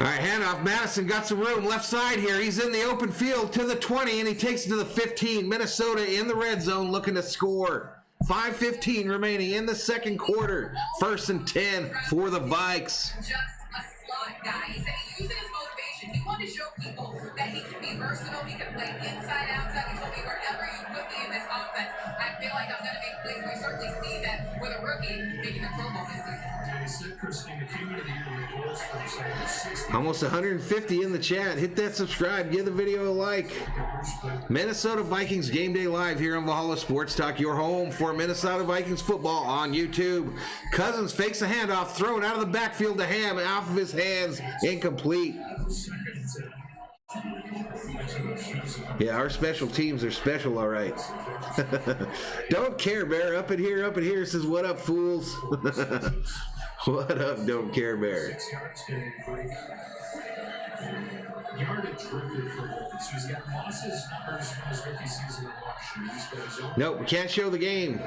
All right, handoff. Madison got some room. Left side here. He's in the open field to the 20, and he takes it to the 15. Minnesota in the red zone looking to score. 5:15 remaining in the second quarter. 1st and 10 for the Vikes. Just a slot guy. He said he used it as motivation. He wanted to show people that he can be versatile. He can play inside, outside. He told me wherever you put me in this offense, I feel like I'm going to make plays. We certainly see that with a rookie making the Pro Bowl this season. Almost 150 in the chat. Hit that subscribe. Give the video a like. Minnesota Vikings Game Day Live here on Valhalla Sports Talk. Your home for Minnesota Vikings football on YouTube. Cousins fakes a handoff, thrown out of the backfield to Ham, off of his hands, incomplete. Yeah, our special teams are special, all right. Don't care, Bear. Up in here says, what up, fools? What up, Don't Care Bear? Yardage record for Woods. He's got Moss's numbers from his rookie season in Washington. Nope, we can't show the game.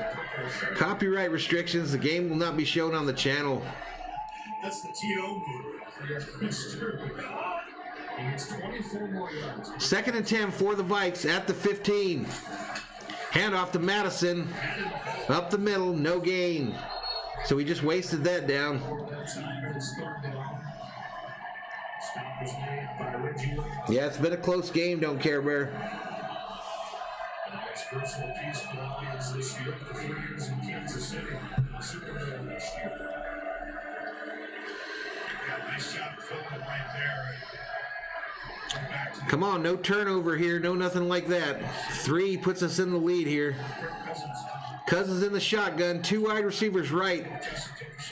Copyright restrictions. The game will not be shown on the channel. That's the T.O. move. He gets 24 more yards. 2nd and 10 for the Vikes at the 15. Handoff to Madison. Up the middle, no gain. So we just wasted that down. Yeah, it's been a close game, Don't Care Bear. Nice personal piece for the Lions this year. The 3 years in Kansas City, Super Bowl last year. Yeah, nice job filling it right there. Come on, no turnover here, no nothing like that. 3 puts us in the lead here. Cousins in the shotgun, 2 wide receivers right,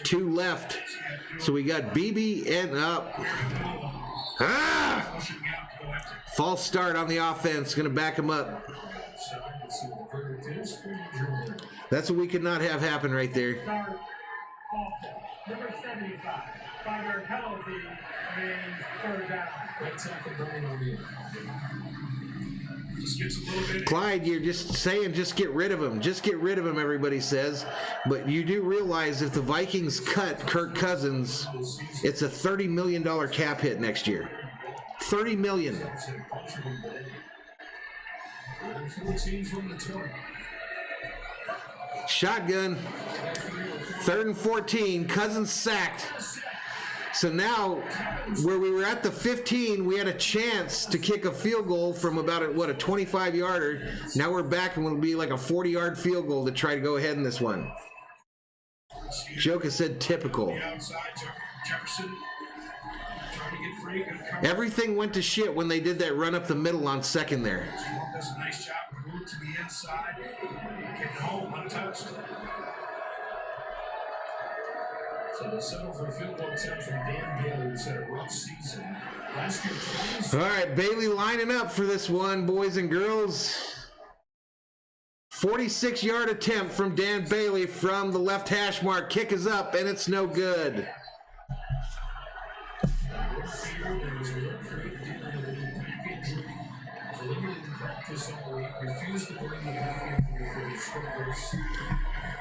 2 left. So we got BB and up. False start on the offense, gonna back him up. That's what we could not have happen right there. awful. Number 75, 5-yard penalty, means third down. Right tackle Brian O'Neill. Just gets a little bit. Clyde, you're just saying just get rid of him. Just get rid of him, everybody says. But you do realize if the Vikings cut Kirk Cousins, it's a $30 million cap hit next year. $30 million. 14 from the 20. Shotgun. 3rd and 14. Cousins sacked. So now, where we were at the 15, we had a chance to kick a field goal from about a 25-yarder. Now we're back and it'll be like a 40-yard field goal to try to go ahead in this one. Joka said typical. Outside, Jefferson trying to get free. Good cover. Everything went to shit when they did that run up the middle on second there. Does a nice job. Move to the inside. Getting home untouched. So they settle for a field goal attempt from Dan Bailey, who's had a rough season. Last year, 20. All right, Bailey lining up for this one, boys and girls. 46-yard attempt from Dan Bailey from the left hash mark. Kick is up, and it's no good. Practice all week, refused to bring the back in for the struggles.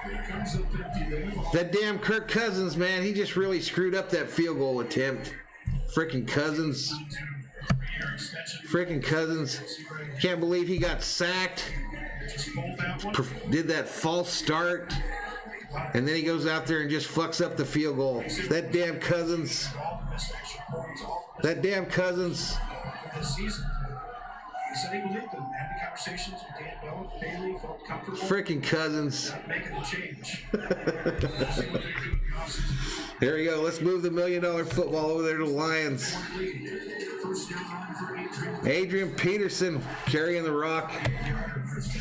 It comes up empty there. That damn Kirk Cousins, man, he just really screwed up that field goal attempt. Frickin' Cousins. Frickin' Cousins. Can't believe he got sacked. Did that false start. And then he goes out there and just fucks up the field goal. That damn Cousins. That damn Cousins. This season. He said he believed them. Had the conversations with Dan Bell, Bailey, felt comfortable. Frickin' Cousins. Making the change. See what they do in the offseason. There we go. Let's move the $1 million football over there to the Lions. First down line for Adrian. Adrian Peterson carrying the rock. Against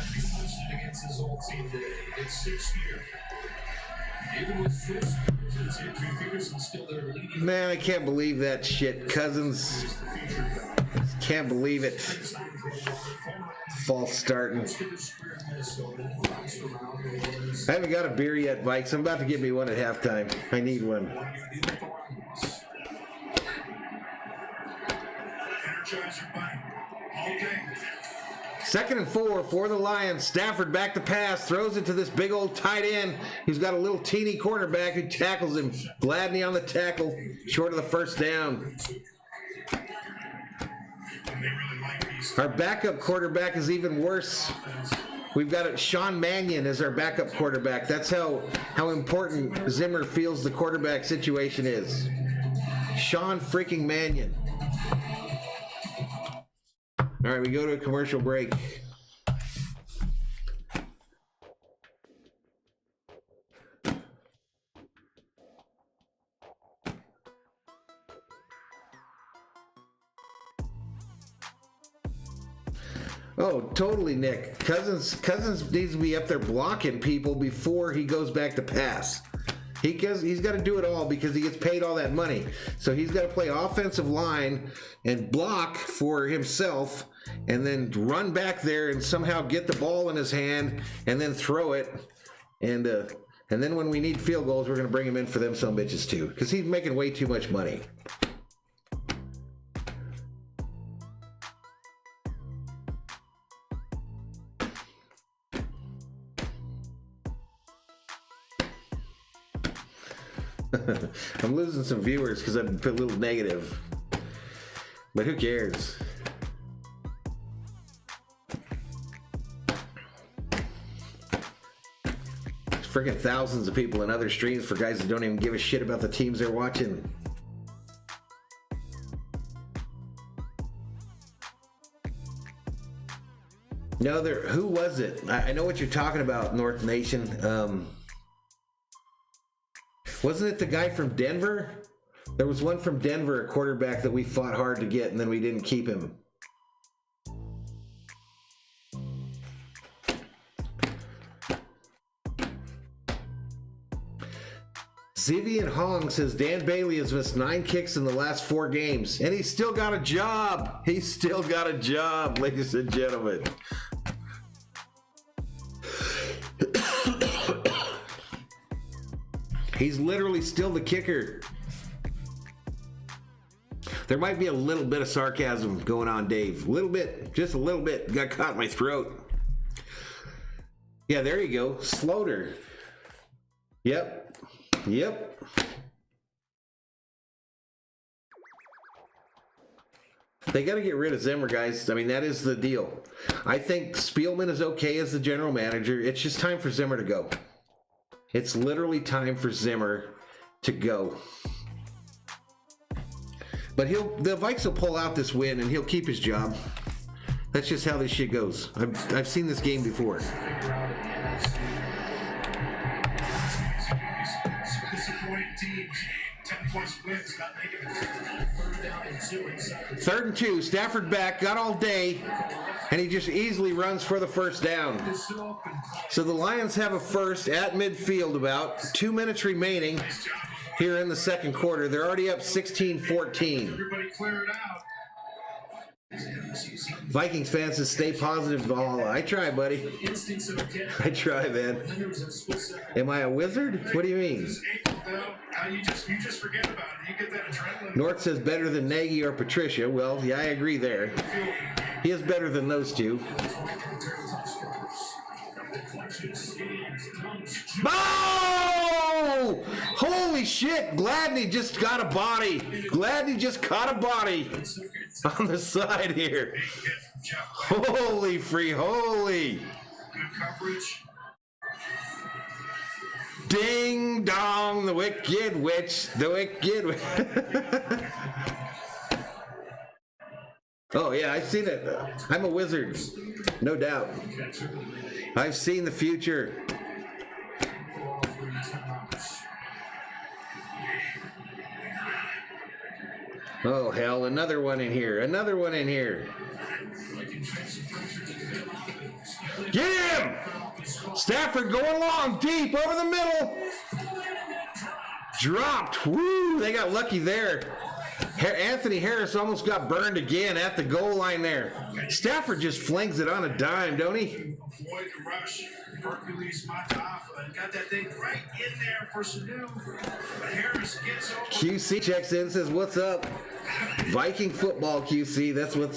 his old team today. It's 6th year. Even with 6 years, Adrian Peterson still there leading. Man, I can't believe that shit. Cousins. Can't believe it. False starting. I haven't got a beer yet, Vikes. I'm about to get me one at halftime. I need one. Energizer Bunny. All day. 2nd and 4 for the Lions. Stafford back to pass. Throws it to this big old tight end who's got a little teeny cornerback who tackles him. Gladney on the tackle. Short of the first down. Our backup quarterback is even worse. We've got Sean Mannion as our backup quarterback. That's how important Zimmer feels the quarterback situation is. Sean freaking Mannion. All right, we go to a commercial break. Oh, totally, Nick. Cousins needs to be up there blocking people before he goes back to pass. He's got to do it all because he gets paid all that money. So he's got to play offensive line and block for himself and then run back there and somehow get the ball in his hand and then throw it. And then when we need field goals, we're going to bring him in for them some bitches too because he's making way too much money. I'm losing some viewers because I've put a little negative. But who cares? There's freaking thousands of people in other streams for guys that don't even give a shit about the teams they're watching. No, who was it? I know what you're talking about, North Nation. Wasn't it the guy from Denver? There was one from Denver, a quarterback that we fought hard to get, and then we didn't keep him. Zivian Hong says Dan Bailey has missed 9 kicks in the last 4 games, and he's still got a job. He's still got a job, ladies and gentlemen. He's literally still the kicker. There might be a little bit of sarcasm going on, Dave. A little bit. Just a little bit. Got caught in my throat. Yeah, there you go. Sloter. Yep. Yep. They got to get rid of Zimmer, guys. I mean, that is the deal. I think Spielman is okay as the general manager. It's just time for Zimmer to go. It's literally time for Zimmer to go. But the Vikes will pull out this win and he'll keep his job. That's just how this shit goes. I've seen this game before. Disappointing teams. 10+ wins, not making it. 3rd down and 2 inside. 3rd and 2. Stafford back, got all day, and he just easily runs for the first down. So the Lions have a first at midfield, about 2 minutes remaining here in the second quarter. They're already up 16-14. Everybody clear it out. Vikings fans, just stay positive, Valhalla. I try, buddy. I try, man. Am I a wizard? What do you mean? You just forget about it. You get that adrenaline. North says better than Nagy or Patricia. Well, yeah, I agree there. He is better than those two. Oh! Holy shit! Gladney just got a body. Gladney just caught a body on the side here. Holy free, holy! Good coverage. Ding dong, the wicked witch, the wicked witch. Oh yeah, I've seen it. I'm a wizard, no doubt. I've seen the future. Oh hell, another one in here, another one in here. Get him! Stafford going long, deep, over the middle. Dropped. Woo! They got lucky there. Anthony Harris almost got burned again at the goal line there. Stafford just flings it on a dime, don't he? Avoid the rush. Hercules Mataf got that thing right in there for Sanu. But Harris gets over. QC checks in, says, "What's up?" Viking football, QC. That's what's